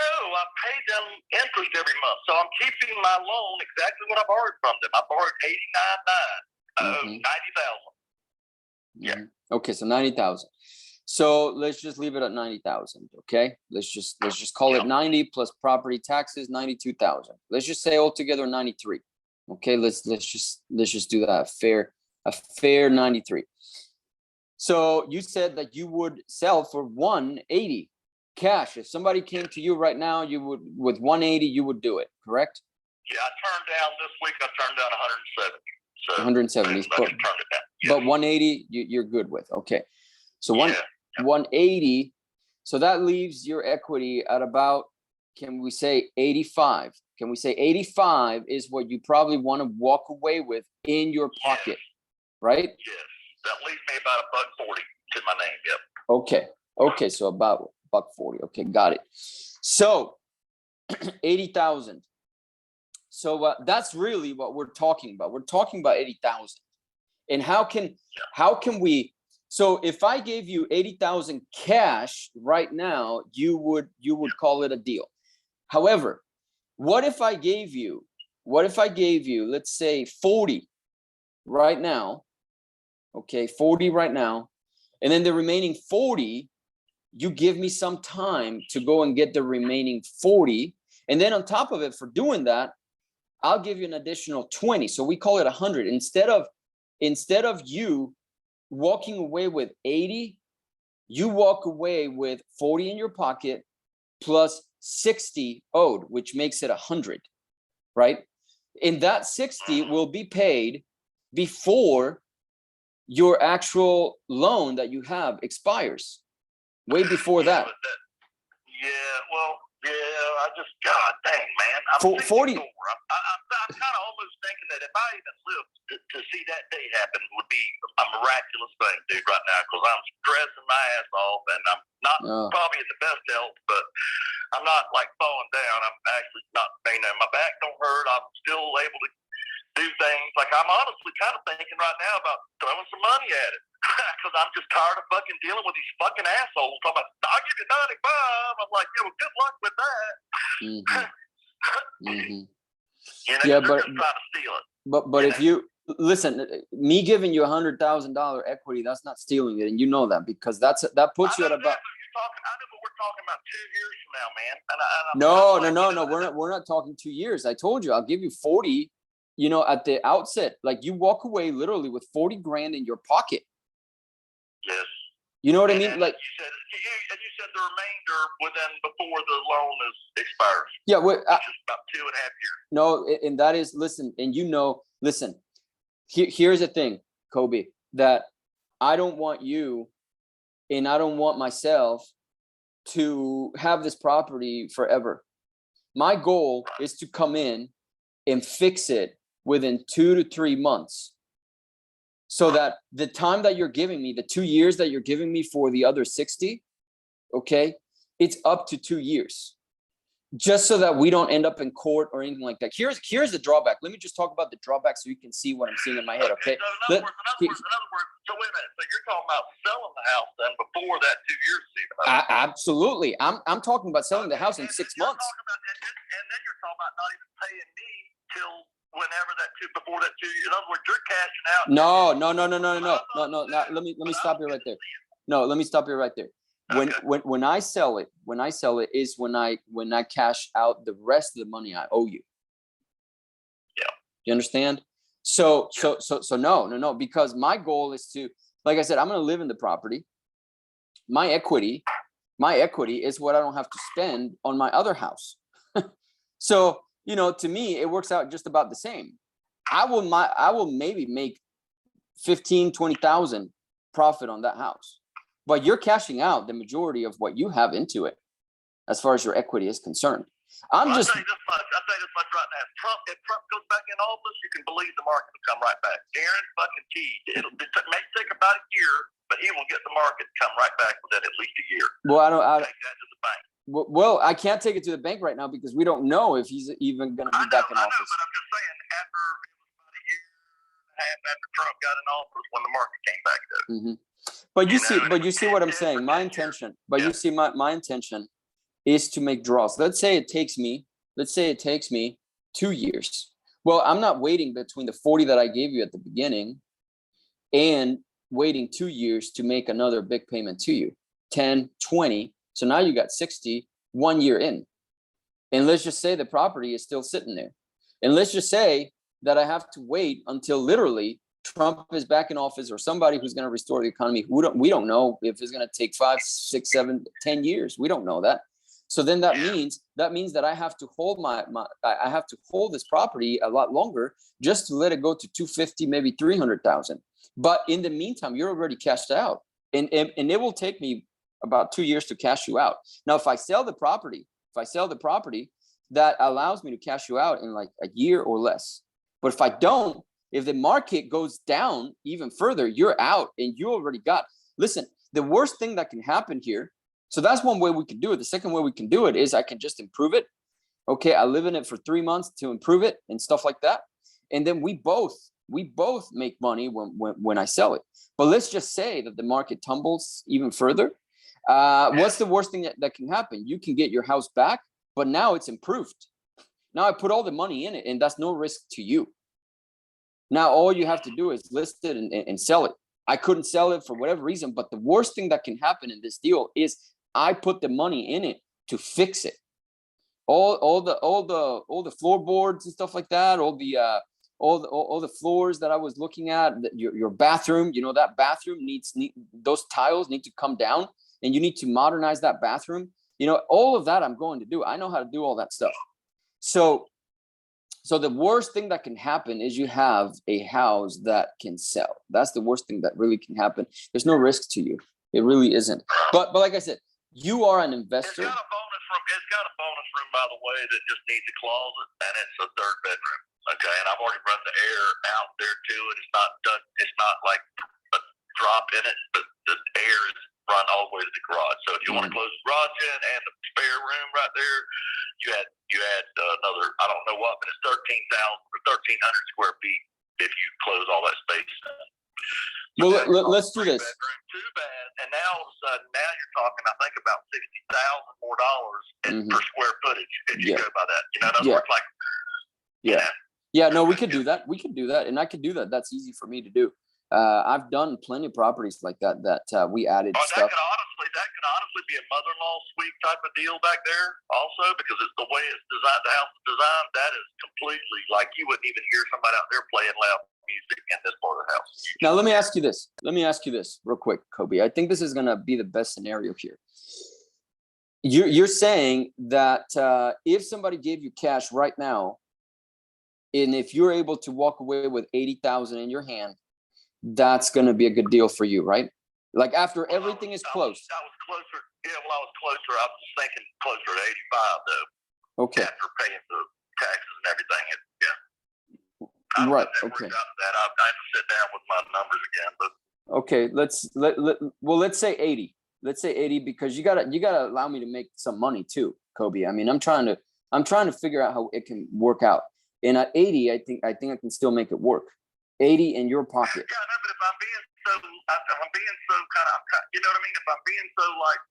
pay them interest every month, so I'm keeping my loan exactly what I borrowed from them. I borrowed 89,900. I owe 90,000. Yeah. Okay, so 90,000. So let's just leave it at 90,000. Okay, let's just call it 90 plus property taxes, 92,000. Let's just say altogether 93. Okay, let's just do that. A fair 93. So you said that you would sell for 180 cash. If somebody came to you right now, you would, with 180, you would do it, correct? Yeah, I turned down this week. I turned down 170. So 170. I turned it down. Yeah. But 180, you're good with. Okay, so 180. So that leaves your equity at about, can we say 85? Can we say 85 is what you probably want to walk away with in your pocket, right? Yes, that leaves me about $140 to my name. Yep. Okay. So about $140. Okay, got it. So 80,000. So that's really what we're talking about. We're talking about 80,000. And how can we? So if I gave you 80,000 cash right now, you would call it a deal. However, what if I gave you, let's say 40 right now, okay, 40 right now, and then the remaining 40, you give me some time to go and get the remaining 40. And then on top of it, for doing that, I'll give you an additional 20. So we call it 100. Instead of you walking away with 80, you walk away with 40 in your pocket plus 60 owed, which makes it 100, right? And that 60 will be paid before your actual loan that you have expires, way before that. God dang, man. I'm 40. I'm kind of almost thinking that if I even lived to see that day happen would be a miraculous thing, dude, right now, because I'm stressing my ass off, and I'm not probably in the best health, but I'm not like falling down. I'm actually not, my back don't hurt. I'm still able to do things. Like I'm honestly kind of thinking right now about throwing some money at it because I'm just tired of fucking dealing with these fucking assholes talking about I'll give you 95. I'm like, yeah, well, good luck with that. You know, Yeah, they're but just trying to steal it. but if you listen, me giving you $100,000 equity, that's not stealing it, and you know that because that puts you at about. I know, but we're talking about 2 years from now, man. No. We're not talking 2 years. I told you I'll give you 40. You know, at the outset, like you walk away literally with 40 grand in your pocket. Yes. You know what I mean? And like you said the remainder before the loan expires. Yeah, which is about 2.5 years. No, and that is listen, and listen. Here's the thing, Kobe, that I don't want you, and I don't want myself to have this property forever. My goal is to come in and fix it within 2 to 3 months. So that the time that you're giving me, the 2 years that you're giving me for the other 60, okay, it's up to 2 years. Just so that we don't end up in court or anything like that. Here's the drawback. Let me just talk about the drawback so you can see what I'm seeing in my head, okay? So in other words, so wait a minute. So you're talking about selling the house then before that 2 years is even up? Absolutely. I'm talking about selling the house in 6 months. And then you're talking about not even paying me till whenever before that 2 years. In other words, you're cashing out. No. Let me stop you right there. No, let me stop you right there. When I sell it is when I cash out the rest of the money I owe you. Yeah. You understand? So no, because my goal is to, like I said, I'm going to live in the property. My equity is what I don't have to spend on my other house. So, you know, to me, it works out just about the same. I will maybe make 15, 20,000 profit on that house. But you're cashing out the majority of what you have into it, as far as your equity is concerned. I'll tell you this much right now. If Trump goes back in office, you can believe the market will come right back. Guaranteed. It may take about a year, but he will get the market to come right back within at least a year. Well, take that to the bank. Well, I can't take it to the bank right now because we don't know if he's even going to be back in office. I know, but I'm just saying, after about a year and a half after Trump got in office, when the market came back to it. Mm-hmm. But you see what I'm saying. My intention, you see my intention is to make draws. Let's say it takes me 2 years. Well, I'm not waiting between the 40 that I gave you at the beginning and waiting 2 years to make another big payment to you, 10, 20. So now you got 60 1 year in. And let's just say the property is still sitting there. And let's just say that I have to wait until literally Trump is back in office or somebody who's going to restore the economy. We don't know if it's going to take 5, 6, 7, 10 years. We don't know that. So then that means that I have to hold I have to hold this property a lot longer just to let it go to 250, maybe 300,000. But in the meantime, you're already cashed out, and it will take me about 2 years to cash you out. Now, if I sell the property, that allows me to cash you out in like a year or less. But if I don't, if the market goes down even further, you're out and you already got. Listen, the worst thing that can happen here. So that's one way we can do it. The second way we can do it is I can just improve it. Okay, I live in it for 3 months to improve it and stuff like that. And then we both make money when I sell it. But let's just say that the market tumbles even further. What's the worst thing that can happen? You can get your house back, but now it's improved. Now I put all the money in it, and that's no risk to you. Now all you have to do is list it and sell it. I couldn't sell it for whatever reason, but the worst thing that can happen in this deal is I put the money in it to fix it. All the floorboards and stuff like that, all the floors that I was looking at, your bathroom, you know, that bathroom those tiles need to come down, and you need to modernize that bathroom. You know, all of that I'm going to do. I know how to do all that stuff. So the worst thing that can happen is you have a house that can sell. That's the worst thing that really can happen. There's no risk to you. It really isn't. But like I said, you are an investor. It's got a bonus room, by the way, that just needs a closet, and it's a 3rd bedroom. Okay, and I've already run the air out there too, and it's not done. It's not like a drop in it, but the air is run all the way to the garage. So if you want to close the garage in and the spare room right there, you add another, I don't know what, but it's 13,000 or 1,300 square feet if you close all that space. Well, let's do this. Bedroom, too bad. And now all of a sudden, now you're talking, I think, about $60,000 more per square footage if you go by that. You know, in other words, like, yeah. No, we could do that. We could do that, and I could do that. That's easy for me to do. I've done plenty of properties like that we added stuff. That could honestly be a mother-in-law suite type of deal back there also, because it's the way it's designed, the house is designed, that is completely like you wouldn't even hear somebody out there playing loud music in this part of the house. Now, let me ask you this real quick, Kobe. I think this is going to be the best scenario here. You're saying that if somebody gave you cash right now, and if you're able to walk away with $80,000 in your hand, that's going to be a good deal for you, right? Like after everything is closed. I was closer. Yeah, I was closer. I was thinking closer to 85 though. Okay. After paying the taxes and everything. Right. Okay. I have to sit down with my numbers again, but. Okay. Let's say 80. Let's say 80 because you gotta allow me to make some money too, Kobe. I mean, I'm trying to figure out how it can work out. And at 80, I think I can still make it work. 80 in your pocket. Yeah, no, but if I'm being so kind of, you know what I mean? If I'm being so like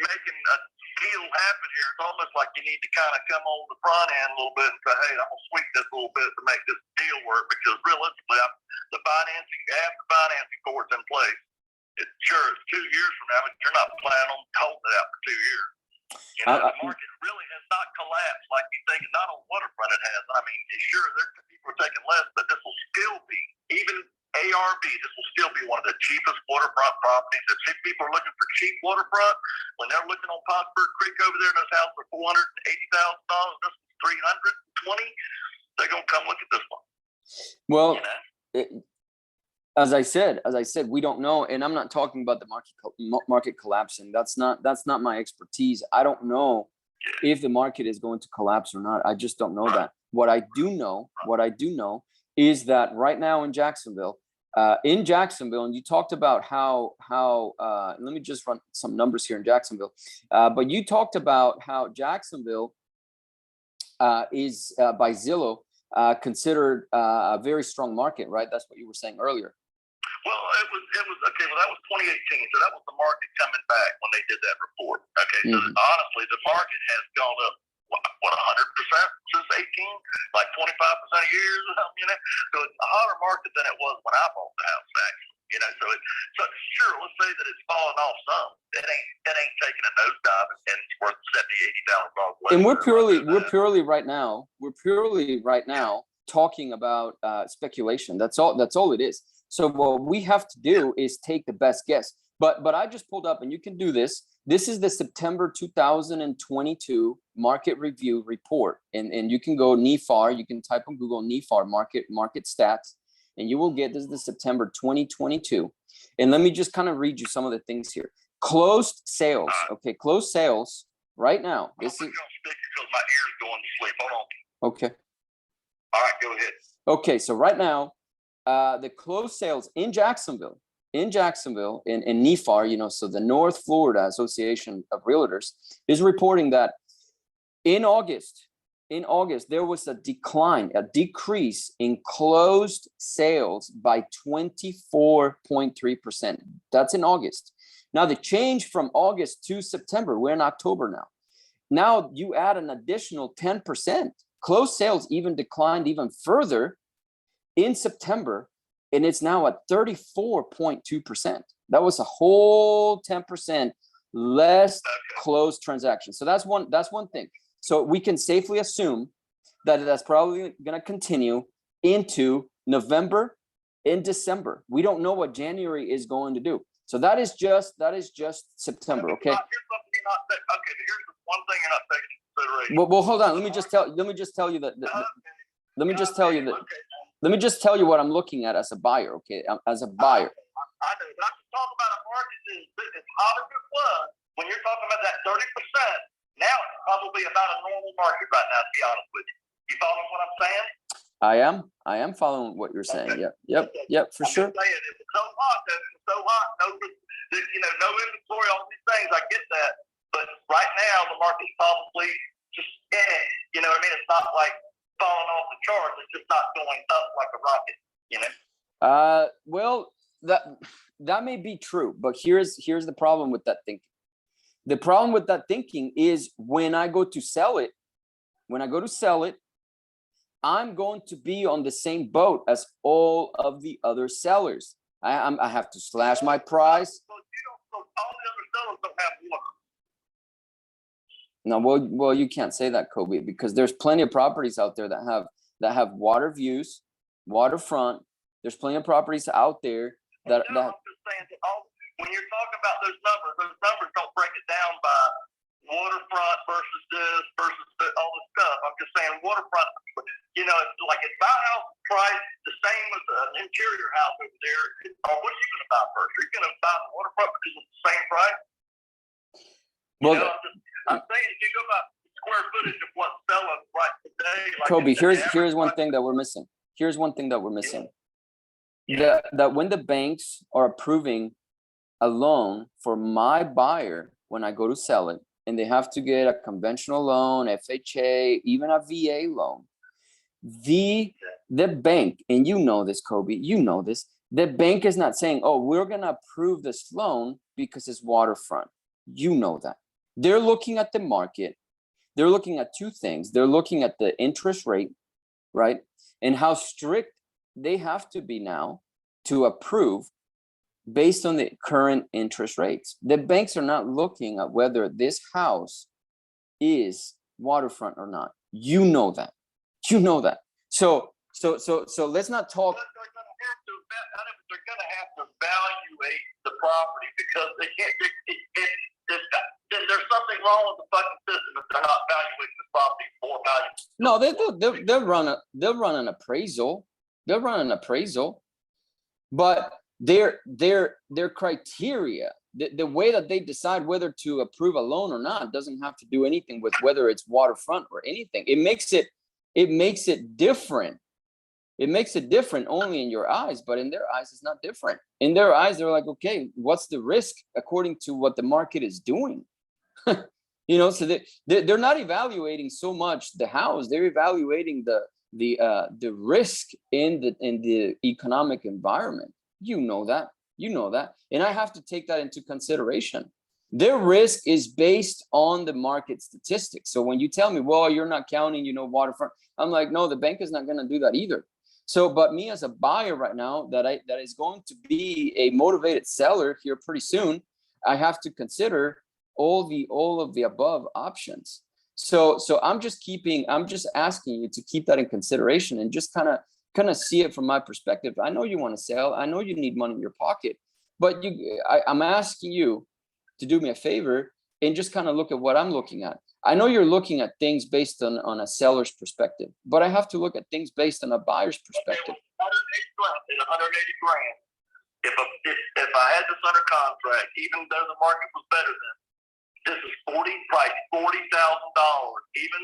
making a deal happen here, it's almost like you need to kind of come on the front end a little bit and say, hey, I'm going to sweeten this a little bit to make this deal work, because realistically, the financing for it's in place. It's 2 years from now, but you're not planning on holding it out for 2 years. You know, the market really has not collapsed like you think. Not on waterfront it has. I mean, sure, people are taking less, but this will still be, even ARV, this will still be one of the cheapest waterfront properties. If people are looking for cheap waterfront, when they're looking on Pottsburg Creek over there, and those houses are $480,000, this is $320,000, they're going to come look at this one. Well, you know? As I said, we don't know, and I'm not talking about the market collapsing. That's not my expertise. I don't know if the market is going to collapse or not. I just don't know that. What I do know is that right now in Jacksonville, and you talked about how let me just run some numbers here in Jacksonville, but you talked about how Jacksonville is by Zillow considered a very strong market, right? That's what you were saying earlier. Well, it was okay. Well, that was 2018, so that was the market coming back when they did that report. Okay, so honestly, the market has gone up what 100% since 18, like 25% a year or something. You know, so it's a hotter market than it was when I bought the house, actually. You know, so sure, let's say that it's fallen off some. It ain't taking a nosedive and it's worth $70,000-$80,000. And we're purely right now talking about speculation. That's all it is. So what we have to do is take the best guess. But I just pulled up, and you can do this. This is the September 2022 market review report. And you can go NEFAR, you can type on Google NEFAR market stats, and you will get this is the September 2022. And let me just kind of read you some of the things here. Closed sales. Okay, closed sales right now. This is because my ear's going to sleep. Hold on. Okay. All right, go ahead. Okay, so right now, the closed sales in Jacksonville, in NEFAR, you know, so the North Florida Association of Realtors is reporting that in August, there was a decrease in closed sales by 24.3%. That's in August. Now the change from August to September, we're in October now. Now you add an additional 10%. Closed sales even declined even further in September, and it's now at 34.2%. That was a whole 10% less closed transactions. So that's one thing. So we can safely assume that that's probably going to continue into November and December. We don't know what January is going to do. So that is just September. Okay. Here's one thing you're not taking into consideration. Well, hold on. Let me just tell you that. Let me just tell you what I'm looking at as a buyer. Okay, as a buyer. I know, but I'm talking about a market as hot as it was. When you're talking about that 30%, now it's probably about a normal market right now. To be honest with you, you following what I'm saying? I am following what you're saying. Okay. Yep, for sure. It was so hot. No inventory, all these things. I get that, but right now the market's probably just in it. You know what I mean? It's not like falling off the charts. It's just not going up like a rocket. You know? Well, that may be true, but here's the problem with that thinking. The problem with that thinking is when I go to sell it, I'm going to be on the same boat as all of the other sellers. I have to slash my price. So all the other sellers don't have water. No, well, you can't say that, Kobe, because there's plenty of properties out there that have water views, waterfront. There's plenty of properties out there that. I'm just saying that when you're talking about those numbers don't break it down by waterfront versus this versus all this stuff. I'm just saying waterfront. You know, it's like it's buy house price the same as an interior house over there. Or what are you going to buy first? Are you going to buy the waterfront because it's the same price? You know, I'm saying if you go by square footage of what's selling right today. Like Kobe, here's one thing that we're missing. That when the banks are approving a loan for my buyer when I go to sell it, and they have to get a conventional loan, FHA, even a VA loan, the bank, and you know this, Kobe, you know this, the bank is not saying, oh, we're gonna approve this loan because it's waterfront. You know that. They're looking at the market. They're looking at two things. They're looking at the interest rate, right? And how strict they have to be now to approve based on the current interest rates. The banks are not looking at whether this house is waterfront or not. You know that. So let's not talk. They're going to have to evaluate the property because they can't. There's something wrong with the fucking system if they're not evaluating the property for value. No, they'll run an appraisal. They'll run an appraisal, but their criteria, the way that they decide whether to approve a loan or not, doesn't have to do anything with whether it's waterfront or anything. It makes it different. It makes it different only in your eyes, but in their eyes, it's not different. In their eyes, they're like, okay, what's the risk according to what the market is doing? You know, so they're not evaluating so much the house; they're evaluating the risk in the economic environment. You know that, and I have to take that into consideration. Their risk is based on the market statistics. So when you tell me, well, you're not counting, waterfront, I'm like, no, the bank is not going to do that either. So, but me as a buyer right now, that is going to be a motivated seller here pretty soon, I have to consider all of the above options. So I'm just asking you to keep that in consideration and just kind of see it from my perspective. I know you want to sell. I know you need money in your pocket, but I'm asking you to do me a favor and just kind of look at what I'm looking at. I know you're looking at things based on a seller's perspective, but I have to look at things based on a buyer's perspective. $180 grand. If I had this under contract, even though the market was better than this is $40,000, even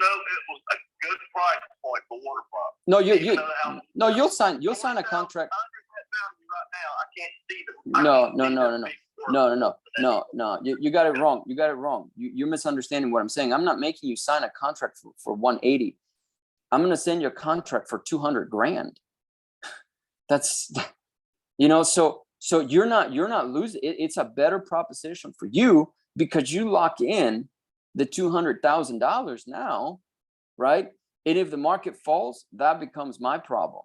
though it was a good price point for waterfront. You'll sign a contract. Right now, I can't see them. No. You got it wrong. You're misunderstanding what I'm saying. I'm not making you sign a contract for 180. I'm going to send you a contract for 200 grand. That's, so you're not losing. It's a better proposition for you because you lock in the $200,000 now, right? And if the market falls, that becomes my problem.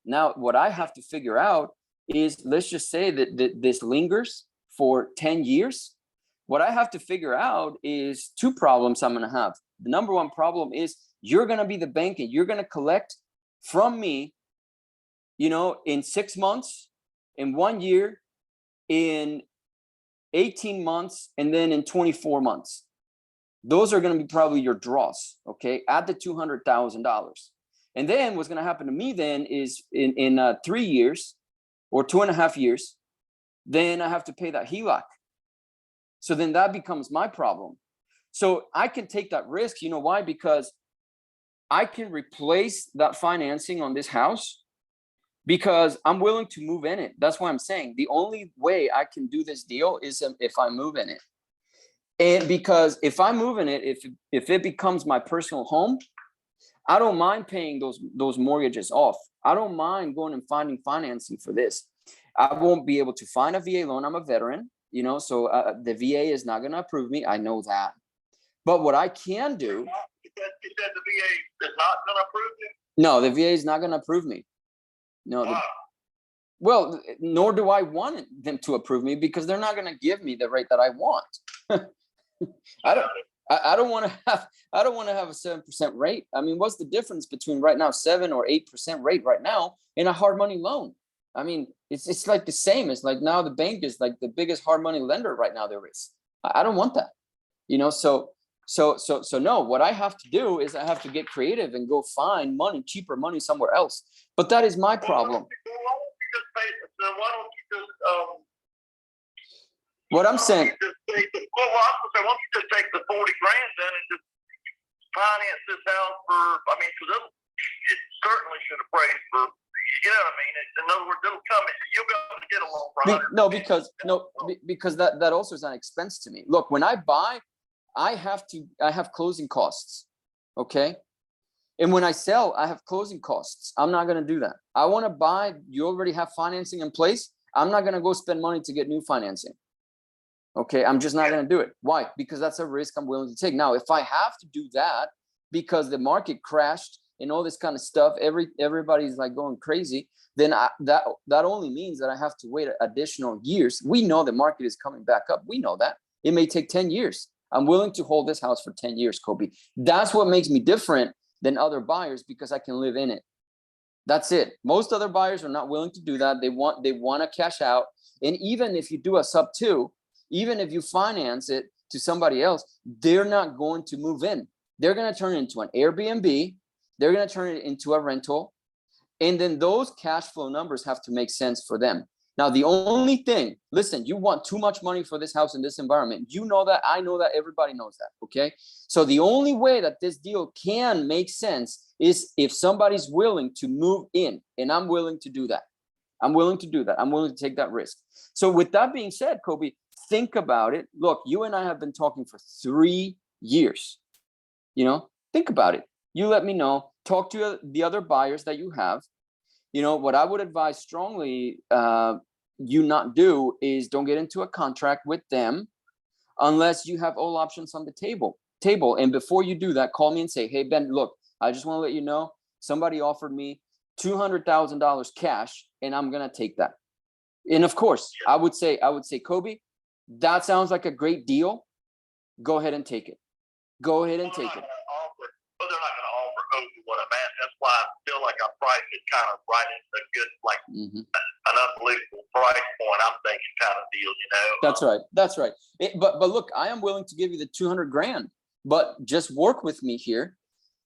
Now, what I have to figure out is, let's just say that this lingers for 10 years. What I have to figure out is two problems I'm going to have. The number one problem is you're going to be the bank and you're going to collect from me, in 6 months, in 1 year, in 18 months, and then in 24 months. Those are going to be probably your draws, okay, at the $200,000. And then what's going to happen to me then is in 3 years or 2.5 years, then I have to pay that HELOC. So then that becomes my problem. So I can take that risk. You know why? Because I can replace that financing on this house because I'm willing to move in it. That's why I'm saying the only way I can do this deal is if I move in it. And because if I move in it, if it becomes my personal home, I don't mind paying those mortgages off. I don't mind going and finding financing for this. I won't be able to find a VA loan. I'm a veteran, so the VA is not going to approve me. I know that. But what I can do. You said the VA is not going to approve you? No, the VA is not going to approve me. No. Wow. Well, nor do I want them to approve me because they're not going to give me the rate that I want. I don't want to have a 7% rate. I mean, what's the difference between right now 7 or 8% rate right now in a hard money loan? I mean, it's like the same. It's like now the bank is like the biggest hard money lender right now there is. I don't want that. So no, what I have to do is I have to get creative and go find money, cheaper money somewhere else. But that is my problem. Why don't you just what I'm saying. why don't you just take the 40 grand then and just finance this house for? I mean, because it certainly should appraise for. You know what I mean? In other words, it'll come. You'll be able to get a loan for because that also is an expense to me. Look, when I buy, I have closing costs. Okay. And when I sell, I have closing costs. I'm not going to do that. I want to buy. You already have financing in place. I'm not going to go spend money to get new financing. Okay. I'm just not going to do it. Why? Because that's a risk I'm willing to take. Now, if I have to do that because the market crashed and all this kind of stuff, everybody's like going crazy, then that only means that I have to wait additional years. We know the market is coming back up. We know that. It may take 10 years. I'm willing to hold this house for 10 years, Kobe. That's what makes me different than other buyers because I can live in it. That's it. Most other buyers are not willing to do that. They want to cash out. And even if you do a sub 2, even if you finance it to somebody else, they're not going to move in. They're going to turn it into an Airbnb. They're going to turn it into a rental. And then those cash flow numbers have to make sense for them. Now, the only thing, listen, you want too much money for this house in this environment. You know that. I know that. Everybody knows that. Okay. So the only way that this deal can make sense is if somebody's willing to move in, and I'm willing to do that. I'm willing to do that. I'm willing to take that risk. So with that being said, Kobe, think about it. Look, you and I have been talking for 3 years. Think about it. You let me know. Talk to the other buyers that you have. What I would advise strongly you not do is don't get into a contract with them unless you have all options on the table. And before you do that, call me and say, hey, Ben, look, I just want to let you know somebody offered me $200,000 cash and I'm going to take that. And of course, I would say, Kobe, that sounds like a great deal. Go ahead and take it. Go ahead and take it. But they're not going to offer over what I'm at. That's why I feel like I priced it kind of right at a good, an unbelievable price point. I'm thinking kind of deal, That's right. But look, I am willing to give you the 200 grand, but just work with me here.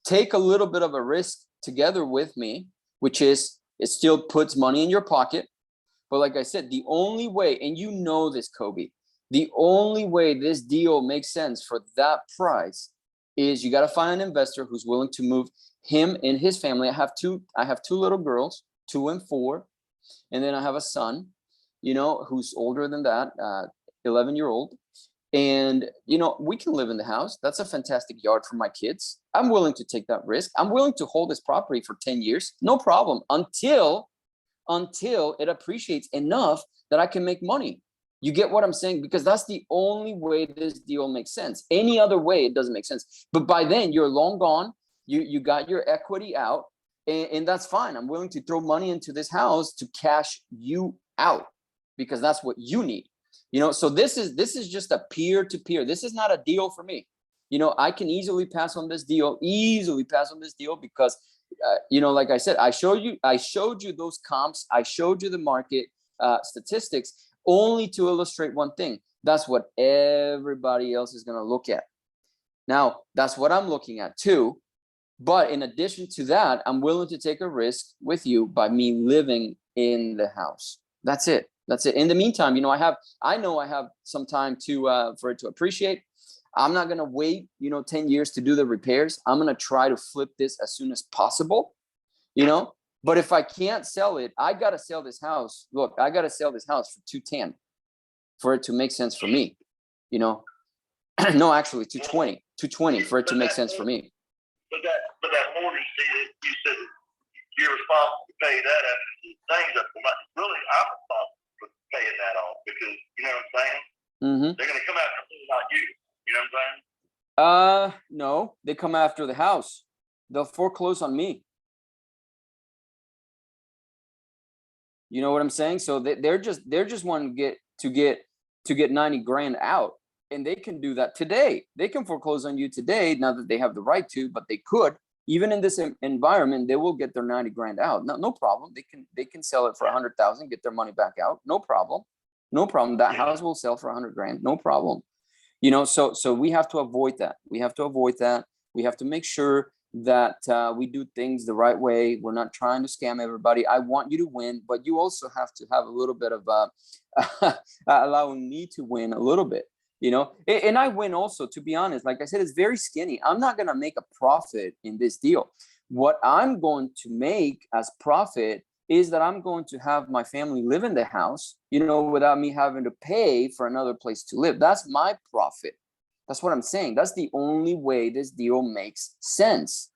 Take a little bit of a risk together with me, which is it still puts money in your pocket. But like I said, the only way, and you know this, Kobe, the only way this deal makes sense for that price is you got to find an investor who's willing to move him and his family. I have two little girls, 2 and 4. And then I have a son, who's older than that, 11-year-old. And, we can live in the house. That's a fantastic yard for my kids. I'm willing to take that risk. I'm willing to hold this property for 10 years. No problem. Until it appreciates enough that I can make money. You get what I'm saying? Because that's the only way this deal makes sense. Any other way, it doesn't make sense. But by then, you're long gone. You got your equity out, and that's fine. I'm willing to throw money into this house to cash you out because that's what you need. So this is just a peer-to-peer. This is not a deal for me. I can easily pass on this deal because, like I said, I showed you those comps. I showed you the market statistics. Only to illustrate one thing. That's what everybody else is going to look at. Now, that's what I'm looking at too. But in addition to that, I'm willing to take a risk with you by me living in the house. That's it. In the meantime, I know I have some time for it to appreciate. I'm not going to wait, 10 years to do the repairs. I'm going to try to flip this as soon as possible, But if I can't sell it, I got to sell this house. Look, I got to sell this house for $210 for it to make sense for me, No, actually 220 for it to make sense for me. But that mortgage fee, you said you're responsible to pay that after the things up. Really, I'm responsible for paying that off because you know what I'm saying. Mm-hmm. They're gonna come after me, not you. You know what I'm saying? No, they come after the house. They'll foreclose on me. You know what I'm saying? So they're just wanting to get 90 grand out, and they can do that today. They can foreclose on you today, now that they have the right to, but they could. Even in this environment, they will get their 90 grand out. No problem. They can sell it for 100,000, get their money back out. No problem. No problem. That house will sell for 100 grand. No problem. You know, so we have to avoid that. We have to make sure that we do things the right way. We're not trying to scam everybody. I want you to win, but you also have to have a little bit of allowing me to win a little bit, you know. And I win also, to be honest. Like I said, it's very skinny. I'm not going to make a profit in this deal. What I'm going to make as profit is that I'm going to have my family live in the house, you know, without me having to pay for another place to live. That's my profit. That's what I'm saying. That's the only way this deal makes sense.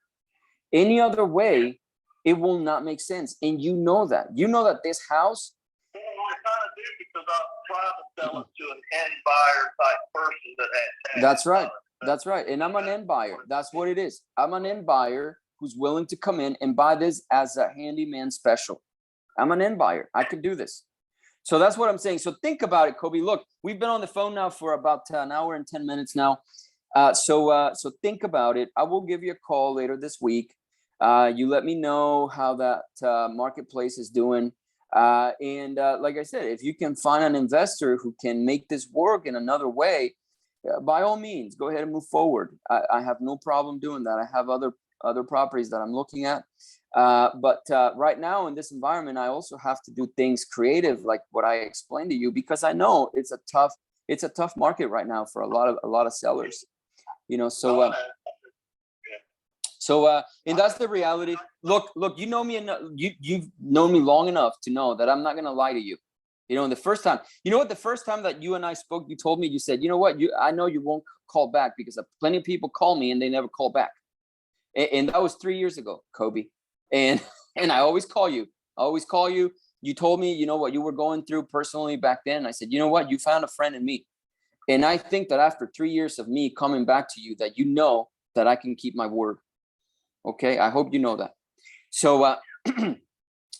Any other way, it will not make sense. And you know that. You know that this house. Well, I kind of do because I'm trying to sell it to an end buyer type person that has. That's right. That's right. And I'm an end buyer. That's what it is. I'm an end buyer who's willing to come in and buy this as a handyman special. I'm an end buyer. I could do this. So that's what I'm saying. So think about it, Kobe. Look, we've been on the phone now for about an hour and 10 minutes now. So think about it. I will give you a call later this week. You let me know how that marketplace is doing. And like I said, if you can find an investor who can make this work in another way, by all means, go ahead and move forward. I have no problem doing that. I have other properties that I'm looking at. But right now in this environment, I also have to do things creative, like what I explained to you, because I know it's a tough market right now for a lot of sellers, you know. So and that's the reality. Look, you know me, and you've known me long enough to know that I'm not going to lie to you. You know, the first time that you and I spoke, you told me, you said, you know what, I know you won't call back because plenty of people call me and they never call back. And that was 3 years ago, Kobe. And I always call you. You told me, you know, what you were going through personally back then. I said, you know what, you found a friend in me. And I think that after 3 years of me coming back to you, that you know that I can keep my word. Okay, I hope you know that. So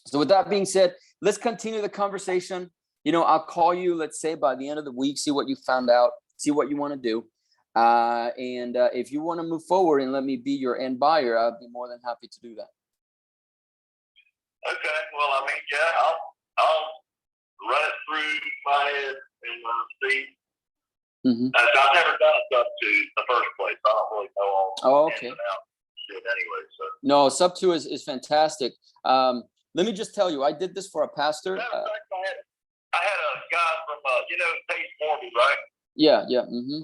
so with that being said, let's continue the conversation. You know, I'll call you, let's say by the end of the week, see what you found out, see what you want to do. And if you want to move forward and let me be your end buyer, I'd be more than happy to do that. Okay, well, I mean, yeah, I'll run it through my head and see. Mm-hmm. I've never done a sub to the first place. I don't really know all. Oh, okay. Anyway, so. No, sub 2 is fantastic. Let me just tell you, I did this for a pastor. I had a guy from you know, Pace Morby, right? Yeah. Mm-hmm.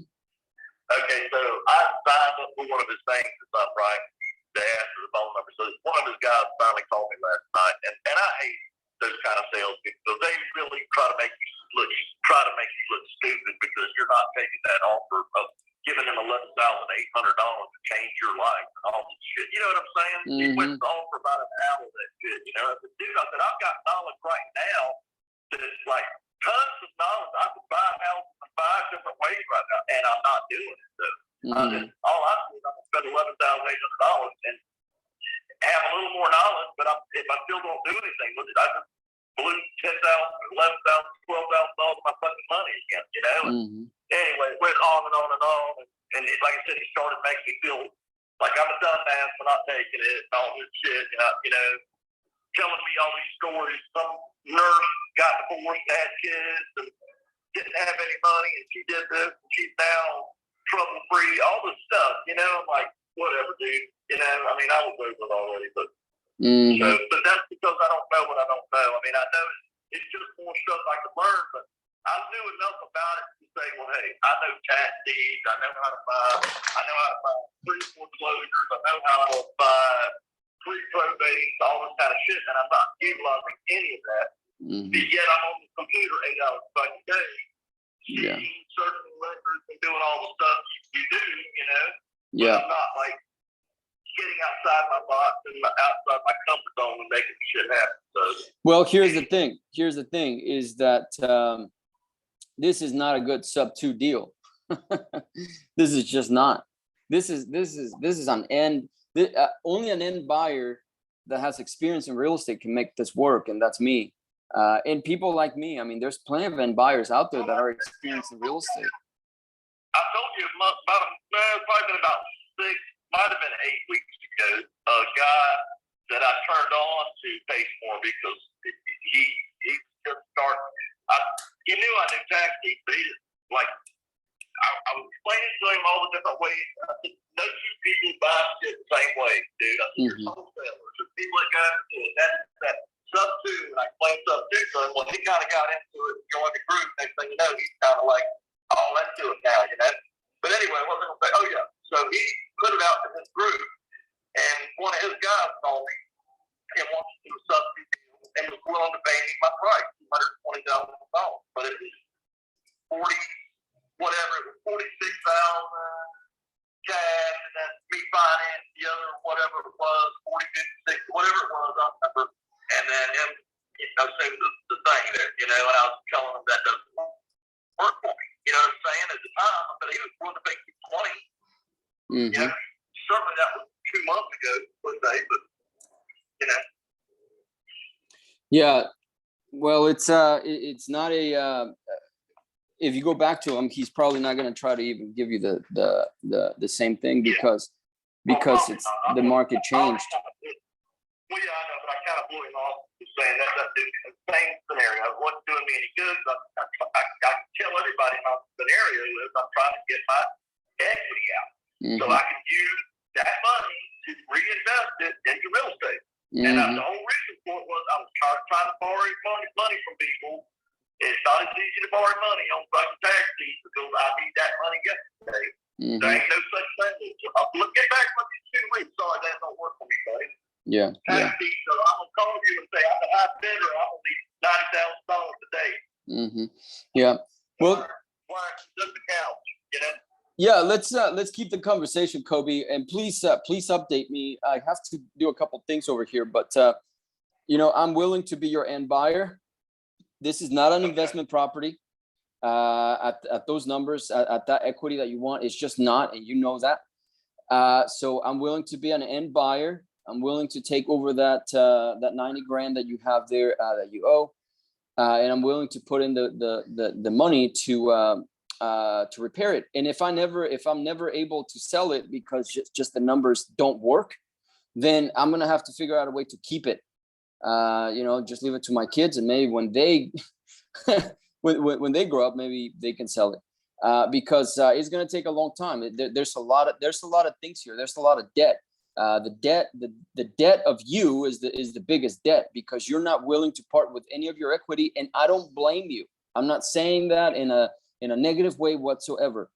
Okay, so I signed up for one of his things that's up, right? They asked for the phone number. So one of his guys finally called me last night, and I hate those kind of sales people. They really try to make you look stupid because you're not taking that offer of giving them $11,800 to change your life and all this shit. You know what I'm saying? Mm-hmm. He went to offer about an hour of that shit. You know, I said, dude, I've got knowledge right now that's like tons of knowledge. I can buy a house in 5 different ways right now, and I'm not doing it. So all I do is I'm gonna spend $11,800 and have a little more knowledge. But if I still don't do anything with it, I just blew $10,000, $11,000, $12,000 of my fucking money again. You know. Mm-hmm. Anyway, it went on and on and on, and like I said, he started making me feel like I'm a dumbass for not taking it and all this shit. You know, telling me all these stories. Some nurse got divorced, had kids, and didn't have any money, and she did this, and she's now trouble-free, all this stuff, you know, I'm like, whatever, dude, you know, I mean, I was over it already, but but that's because I don't know what I don't know. I mean, I know it's just more stuff I can learn, but I knew enough about it to say, well, hey, I know tax deeds, I know how to buy pre-foreclosures, I know how to buy pre-probate, all this kind of shit, and I'm not utilizing any of that. Mm-hmm. Yet I'm on the computer 8 hours a fucking day, seeing certain records and doing all the stuff Yeah. I'm not like getting outside my box and outside my comfort zone and making shit happen. So, Well, here's the thing. Here's the thing is that this is not a good sub 2 deal. This is just not. This is an end. Only an end buyer that has experience in real estate can make this work, and that's me. And people like me. I mean, there's plenty of end buyers out there that are experienced in real estate. I told you probably been about 6, might have been 8 weeks ago, a guy that I turned on to pay more because he just started. He knew I knew tax deed, but he just, like, I was explaining to him all the different ways. I said, no two people buy shit the same way, dude. I said, there's wholesalers, there's people that got into it. That sub 2, and I explained sub 2 to him. Well, he kind of got into it, joined the group. Next thing you know, he's kind of like, oh, let's do it now, you know. But anyway, what was I going to say? Oh, yeah. So he put it out to his group, and one of his guys called me and wanted to do a sub 2 deal and was willing to pay me my price, $120 a phone. But it was 40, whatever, it was 46,000 cash, and then me finance the other, whatever it was, 40, 56, whatever it was, I don't remember. And then him, assumed the thing there, you know, and I was telling him that doesn't work for me. You know what I'm saying? At the time, but he was willing to pay me 20. You know, certainly that was 2 months ago, let's say, but you know. Yeah, well, it's not a. If you go back to him, he's probably not going to try to even give you the same thing because it's the market changed. Well, yeah, I know, but I kind of blew him off saying that the same scenario. It wasn't doing me any good. I tell everybody my scenario is I'm trying to get my equity out so I can use that money to reinvest it into real estate. And the whole reason for it was I was trying to borrow money from people. It's not as easy to borrow money on fucking tax deeds because I need that money yesterday. There ain't no such thing. Get back from these 2 weeks. Sorry, that don't work for me, buddy. Yeah. Tax deeds, so I'm gonna call you and say I'm a high bidder. I'm gonna need $90,000 a day. Yeah. Well, why just the couch, you know? Yeah, let's keep the conversation, Kobe, and please update me. I have to do a couple things over here, but I'm willing to be your end buyer. This is not an investment property at those numbers, at that equity that you want. It's just not, and you know that. So I'm willing to be an end buyer. I'm willing to take over that 90 grand that you have there that you owe, and I'm willing to put in the money to repair it. And if I'm never able to sell it because just the numbers don't work, then I'm gonna have to figure out a way to keep it. Just leave it to my kids, and maybe when they when they grow up, maybe they can sell it. Because it's gonna take a long time. There's a lot of things here. There's a lot of debt. The debt of you is the biggest debt because you're not willing to part with any of your equity, and I don't blame you. I'm not saying that in a negative way whatsoever.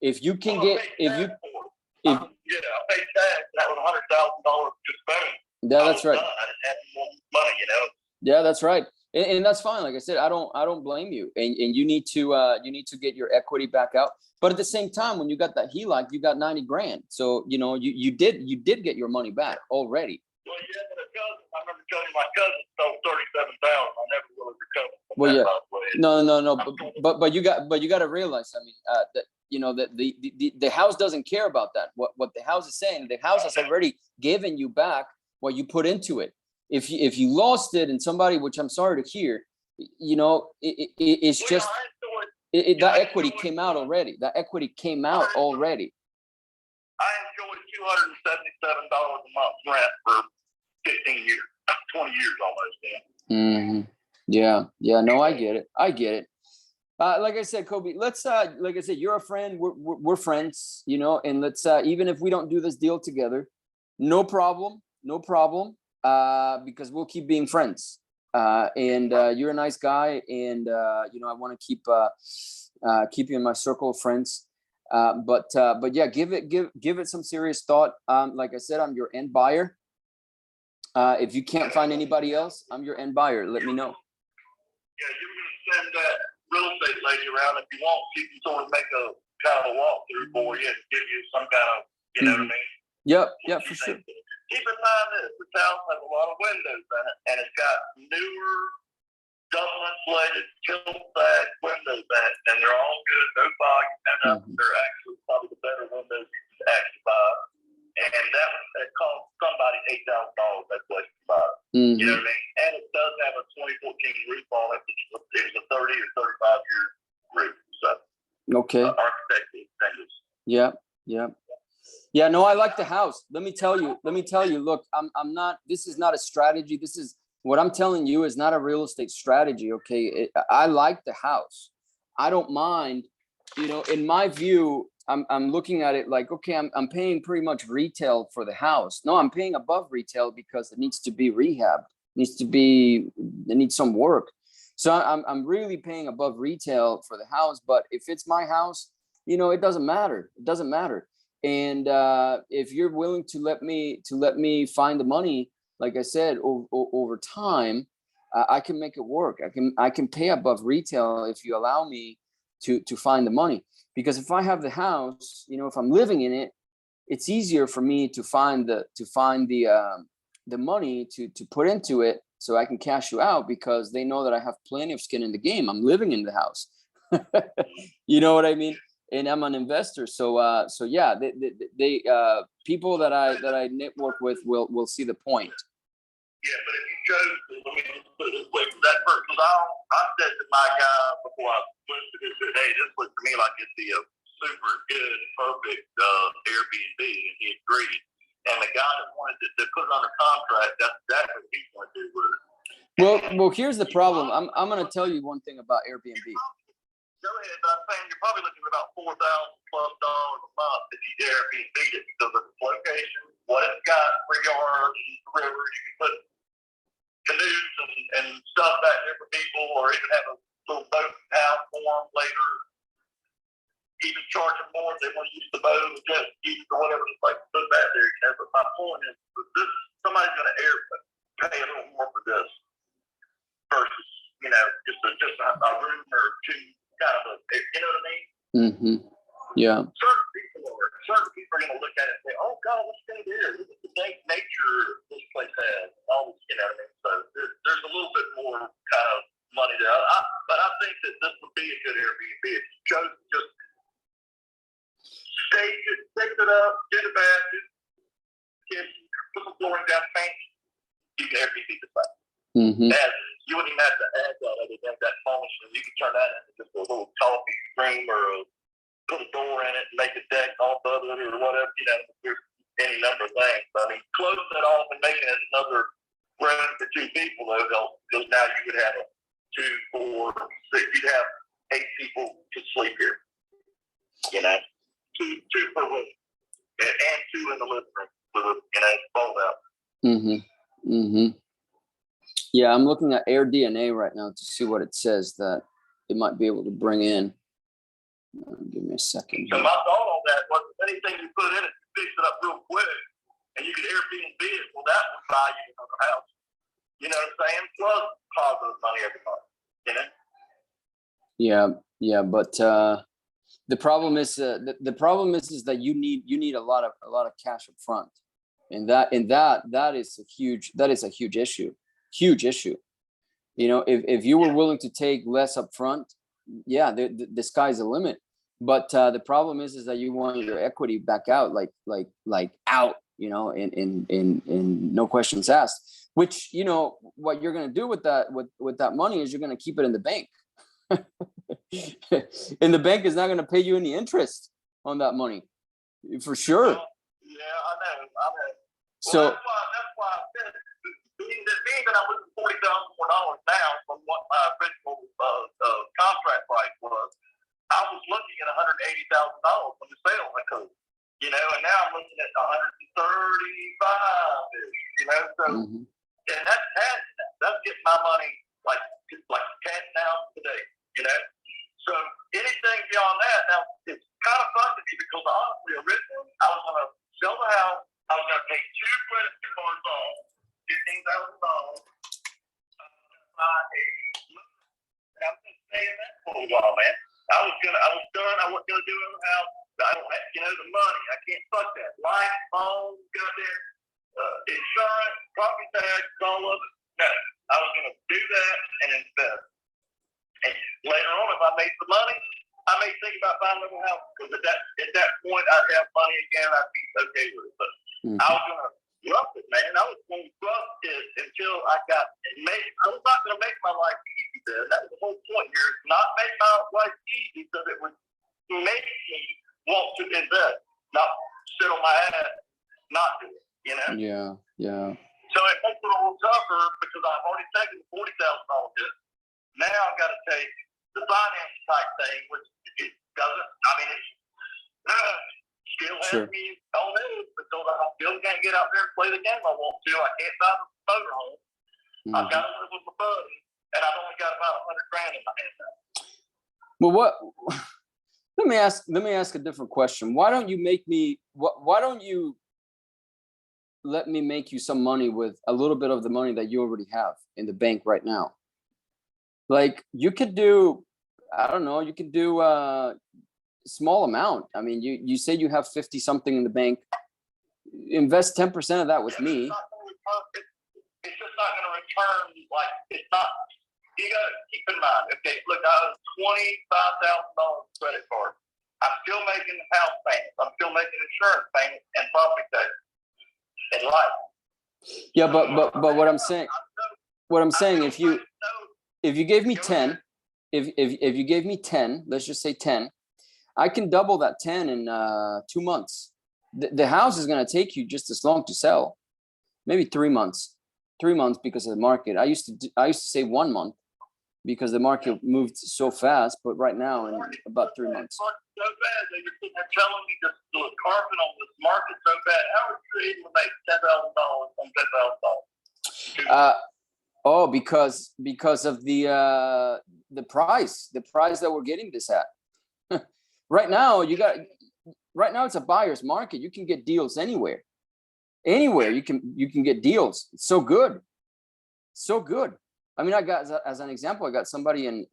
If you can get, I'll pay tax. That was $100,000 just boom. Yeah, that's right. I didn't have more money, you know. Yeah, that's right, and that's fine. Like I said, I don't blame you, and you need to get your equity back out. But at the same time, when you got that HELOC, you got 90 grand. So you did get your money back already. Well, yeah, but I remember telling my cousin stole 37,000. I never really recovered. Well, yeah, no, but you got to realize, I mean, that the house doesn't care about that. What the house is saying, the house has already given you back what you put into it. If you lost it and somebody, which I'm sorry to hear, it's just that equity came out already. That equity came out already. I enjoyed $277 a month rent for 15 years, 20 years almost. Yeah. No, I get it. Like I said, Kobe, let's like I said, you're a friend. We're friends, and let's even if we don't do this deal together, no problem. Because we'll keep being friends. And you're a nice guy, and I want to keep you in my circle of friends. But yeah, give it some serious thought. Like I said, I'm your end buyer. If you can't find anybody else, I'm your end buyer. Let me know. Yeah, you're gonna send that real estate lady around. If you want, she can sort of make a kind of a walkthrough for you and give you some kind of You know what I mean? Yep. Yeah, for sure. Keep in mind this: this house has a lot of windows in it, and it's got newer, double insulated, tilt back windows in it, and they're all good. No fog, no nothing. They're actually probably the better windows you can actually buy. And that cost somebody $8,000. That's what you buy. You know what I mean? And it does have a 2014 roof on it. It's a 30 or 35 year roof. So okay. Architectural things. Yeah. Yeah, no, I like the house. Let me tell you, look, I'm not, this is not a strategy. This is what I'm telling you is not a real estate strategy. Okay. I like the house. I don't mind, in my view, I'm looking at it like, okay, I'm paying pretty much retail for the house. No, I'm paying above retail because it needs to be rehabbed. It needs some work. So I'm really paying above retail for the house, but if it's my house, it doesn't matter. It doesn't matter. And if you're willing to let me find the money, like I said, over time, I can make it work. I can pay above retail if you allow me to find the money. Because if I have the house, if I'm living in it, it's easier for me to find the money to put into it, so I can cash you out, because they know that I have plenty of skin in the game. I'm living in the house. You know what I mean? And I'm an investor. So yeah, they people that I network with will see the point. Yeah, but if you chose to, let me put it this way, that person, I said to my guy before I listed it, said, hey, this looks to me like it'd be a super good, perfect Airbnb, and he agreed. And the guy that wanted to put it under contract, that's exactly what he wanted to do with it. Well, here's the problem. I'm going to tell you one thing about Airbnb. Go ahead, but I'm saying you're probably looking at about $4,000+ a month if you Airbnb it, because of its location, what it's got, where you are, the river, you can put canoes and stuff back there for people, or even have a little boat house for them later. Even charge them more if they want to use the boat, or just use or whatever it's like to put back there. But my point is, this somebody's going to pay a little more for this versus just a room or two. Kind of you know what I mean? Mm-hmm. Yeah. Certain people are going to look at it and say, "Oh God, what's going to do? Look at the nature this place has." All this, you know what I mean? So there's a little bit more kind of money there. But I think that this would be a good Airbnb if you chose to just stage it, fix it up, do the bathroom, kitchen, put some flooring down, paint. You can Airbnb the place. Mm-hmm. You wouldn't even have to add that other than that function. You could turn that into just a little coffee room, or put a door in it and make a deck off of it, or whatever. There's any number of things. I mean, closing it off and making it another room for two people, though, because now you would have 2, 4, 6. You'd have 8 people to sleep here. Two per room, and 2 in the living room with fold out. Mm-hmm. Mm-hmm. Yeah, I'm looking at AirDNA right now to see what it says that it might be able to bring in. Give me a second. So my thought on that was, anything you put in it, you fix it up real quick, and you can Airbnb it. Well, that would buy you another house. You know what I'm saying? Plus positive money every month. Yeah, but the problem is that you need a lot of cash up front, and that is a huge issue. Huge issue. If you were willing to take less up front, yeah, the sky's the limit. But the problem is that you want your equity back out, like out, in no questions asked. Which, what you're going to do with that money is you're going to keep it in the bank. And the bank is not going to pay you any interest on that money, for sure. Well, yeah, I know. So well, that's why I said, being that I'm losing $40,000 more now from what my original contract price was, I was looking at $180,000 when the sale occurred. And now I'm looking at 135-ish. So and that's getting my money like cash now today. So anything beyond that, now it's kind of fun to me, because honestly, originally I was going to sell the house. I was going to take 2 credit cards off, $15,000. Buy a. I was going to stay in that for a while, man. I was done. I wasn't going to do it in the house. I don't have, the money. I can't fuck that. Life, phone, got there, insurance, property tax, all of it. No, I was going to do that and invest. And later on, if I made the money, I may think about buying a little house, because at that point, I'd have money again. I'd be okay with it. But I was going to rough it, man. I was going to rough it until I got made. I was not going to make my life easy there. That was the whole point here. Not make my life easy so that it would make me want to invest, not sit on my ass, not do it, Yeah. So it makes it a little tougher because I've already taken the $40,000 hit. Now I've got to take the finance type thing, which it doesn't, it's still has Sure. me on edge because I still can't get out there and play the game I want to. I can't buy the motorhome. I've got to live with my buddy, and I've only got about $100,000 in my hand now. Well, let me ask a different question. Why don't you let me make you some money with a little bit of the money that you already have in the bank right now? Like, you could do, I don't know, you could do a small amount. I mean, you say you have 50 something in the bank. Invest 10% of that with me. It's just not going to return. Like, it's not. You got to keep in mind. Okay, look, I have $25,000 credit card. I'm still making house payments. I'm still making insurance payments and property tax and life. Yeah, but what I'm saying, if you gave me 10, if you gave me 10, let's just say 10, I can double that 10 in 2 months. The house is going to take you just as long to sell, maybe 3 months. 3 months because of the market. I used to say 1 month because the market moved so fast, but right now in about 3 months. So bad that you're sitting there telling me just to carpet on this market so bad. How are you able to make $10,000 on $10,000? Because of the price that we're getting this at. Right now it's a buyer's market. You can get deals anywhere. You can get deals. It's so good. I mean, I got, as an example, I got somebody in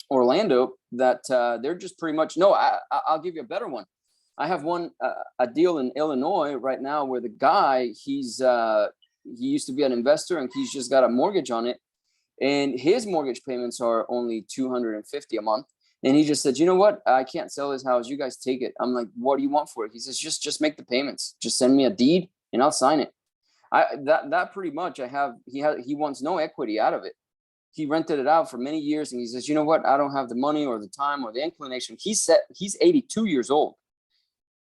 Orlando that they're just pretty much, no, I'll give you a better one. I have a deal in Illinois right now where the guy, he used to be an investor and he's just got a mortgage on it, and his mortgage payments are only $250 a month. And he just said, you know what? I can't sell this house. You guys take it. I'm like, what do you want for it? He says, just make the payments. Just send me a deed and I'll sign it. That pretty much he wants no equity out of it. He rented it out for many years and he says, you know what? I don't have the money or the time or the inclination. He's 82 years old.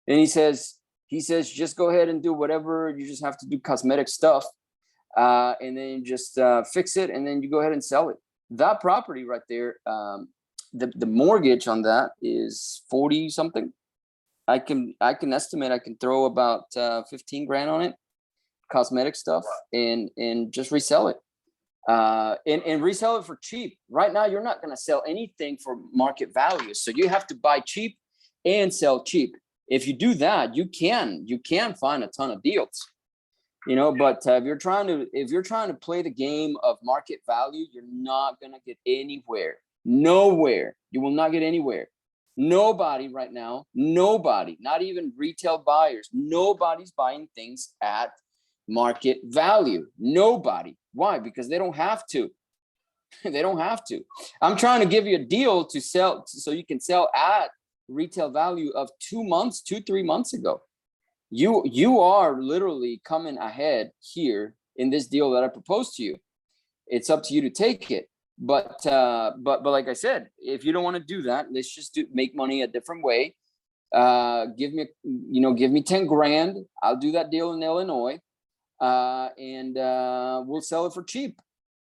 And he says, just go ahead and do whatever. You just have to do cosmetic stuff. And then just fix it. And then you go ahead and sell it. That property right there, the mortgage on that is 40 something. I can estimate I can throw about 15 grand on it, cosmetic stuff, and just resell it. And resell it for cheap. Right now, you're not going to sell anything for market value. So you have to buy cheap and sell cheap. If you do that, you can find a ton of deals. But if you're trying to play the game of market value, you're not going to get anywhere. Nowhere. You will not get anywhere. Nobody right now, not even retail buyers, nobody's buying things at market value. Nobody. Why? Because they don't have to. They don't have to. I'm trying to give you a deal to sell so you can sell at retail value of 2 months, 2-3 months ago. You are literally coming ahead here in this deal that I proposed to you. It's up to you to take it. But like I said, if you don't want to do that, let's just make money a different way. Give me 10 grand. I'll do that deal in Illinois, and we'll sell it for cheap.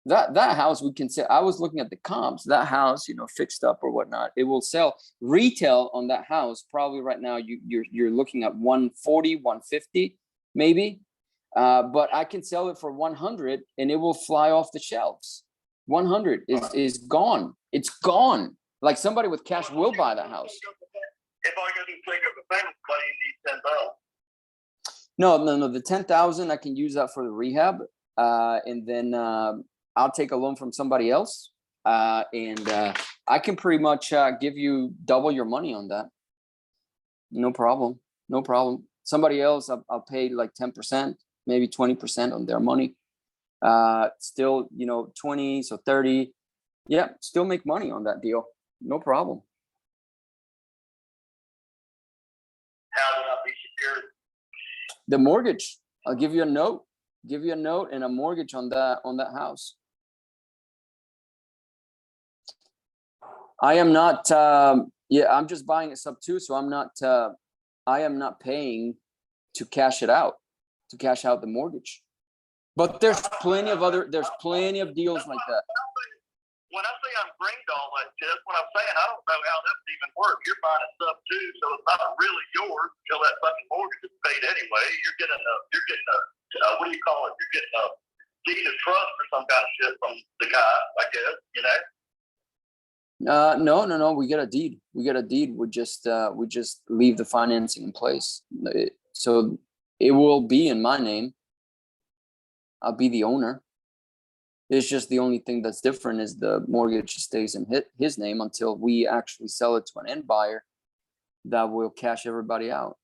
That house we can sell. I was looking at the comps. That house, fixed up or whatnot, it will sell retail on that house. Probably right now you're looking at 140, 150, maybe. But I can sell it for 100, and it will fly off the shelves. 100 is gone. It's gone. Like somebody with cash will buy that house. If I go to take up the payment, why do you need 10,000? No. The 10,000 I can use that for the rehab, and then I'll take a loan from somebody else, and I can pretty much give you double your money on that. No problem. No problem. Somebody else, I'll pay like 10%, maybe 20% on their money. Still, 20, so 30. Yeah, still make money on that deal. No problem. How would I be secured? The mortgage, I'll give you a note. Give you a note and a mortgage on that house. I am not. I'm just buying it sub 2, so I'm not. I am not paying to cash it out, to cash out the mortgage. But there's plenty of deals like that. When I say I'm greened all that, Jeff, what I'm saying, I don't know how that would even work. You're buying it sub 2, so it's not really yours until that fucking mortgage is paid anyway. You're getting a what do you call it? You're getting a deed of trust or some kind of shit from the guy, I guess, No. We get a deed. We just leave the financing in place. So it will be in my name. I'll be the owner. It's just the only thing that's different is the mortgage stays in his name until we actually sell it to an end buyer that will cash everybody out.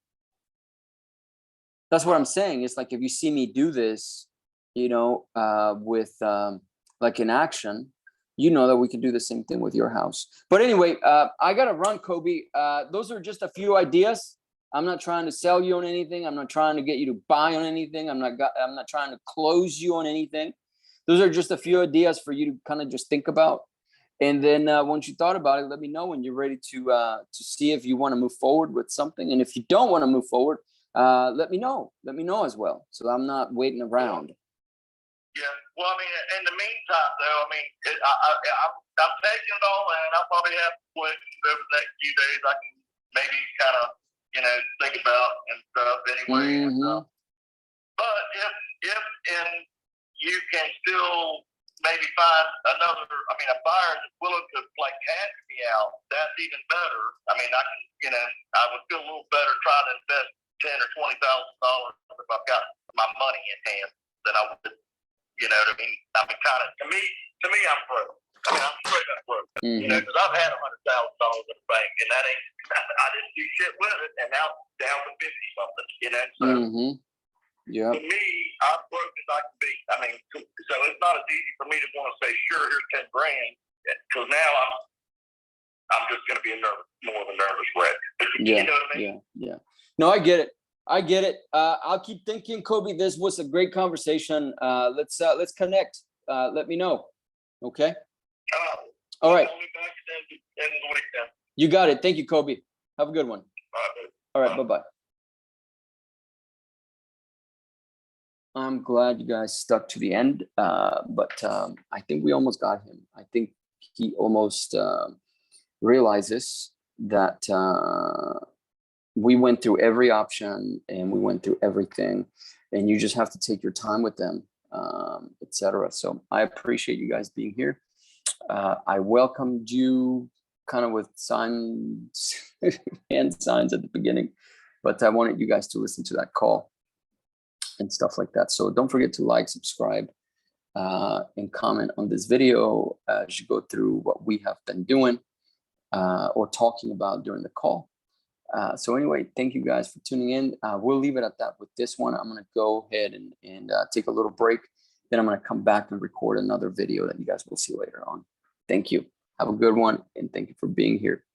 That's what I'm saying. It's like if you see me do this, with like in action, that we can do the same thing with your house. But anyway, I gotta run, Kobe. Those are just a few ideas. I'm not trying to sell you on anything. I'm not trying to get you to buy on anything. I'm not trying to close you on anything. Those are just a few ideas for you to kind of just think about. And then once you thought about it, let me know when you're ready to see if you want to move forward with something. And if you don't want to move forward, let me know. Let me know as well. So I'm not waiting around. Yeah. Well, I mean, in the meantime, though, I mean, I'm taking it all in. I'll probably have questions over the next few days. I can maybe kind of, think about and stuff anyway. Mm-hmm. But if you can still maybe find a buyer that's willing to like cash me out, that's even better. I mean, I can, I would feel a little better trying to invest $10,000 or $20,000 if I've got my money in hand than I would. You know what I mean? I mean, kind of to me, I'm broke. I mean, I'm straight up broke. Mm-hmm. Because I've had $100,000 in the bank, and that ain't. I didn't do shit with it, and now it's down to 50 something. So. Mm-hmm. Yeah. To me, I'm broke as I can be. I mean, so it's not as easy for me to want to say, sure, here's $10,000, because now I'm just going to be more of a nervous wreck. Yeah. You know what I mean? Yeah. No, I get it. I'll keep thinking, Kobe. This was a great conversation. Let's connect. Let me know. Okay. All right. You got it. Thank you, Kobe. Have a good one. All right. Bye-bye. I'm glad you guys stuck to the end, but I think we almost got him. I think he almost realizes that we went through every option and we went through everything, and you just have to take your time with them, etc. So I appreciate you guys being here. I welcomed you kind of with signs, hand signs at the beginning, but I wanted you guys to listen to that call and stuff like that. So don't forget to like, subscribe, and comment on this video as you go through what we have been doing or talking about during the call. So anyway, thank you guys for tuning in. We'll leave it at that with this one. I'm going to go ahead and take a little break. Then I'm going to come back and record another video that you guys will see later on. Thank you. Have a good one. And thank you for being here.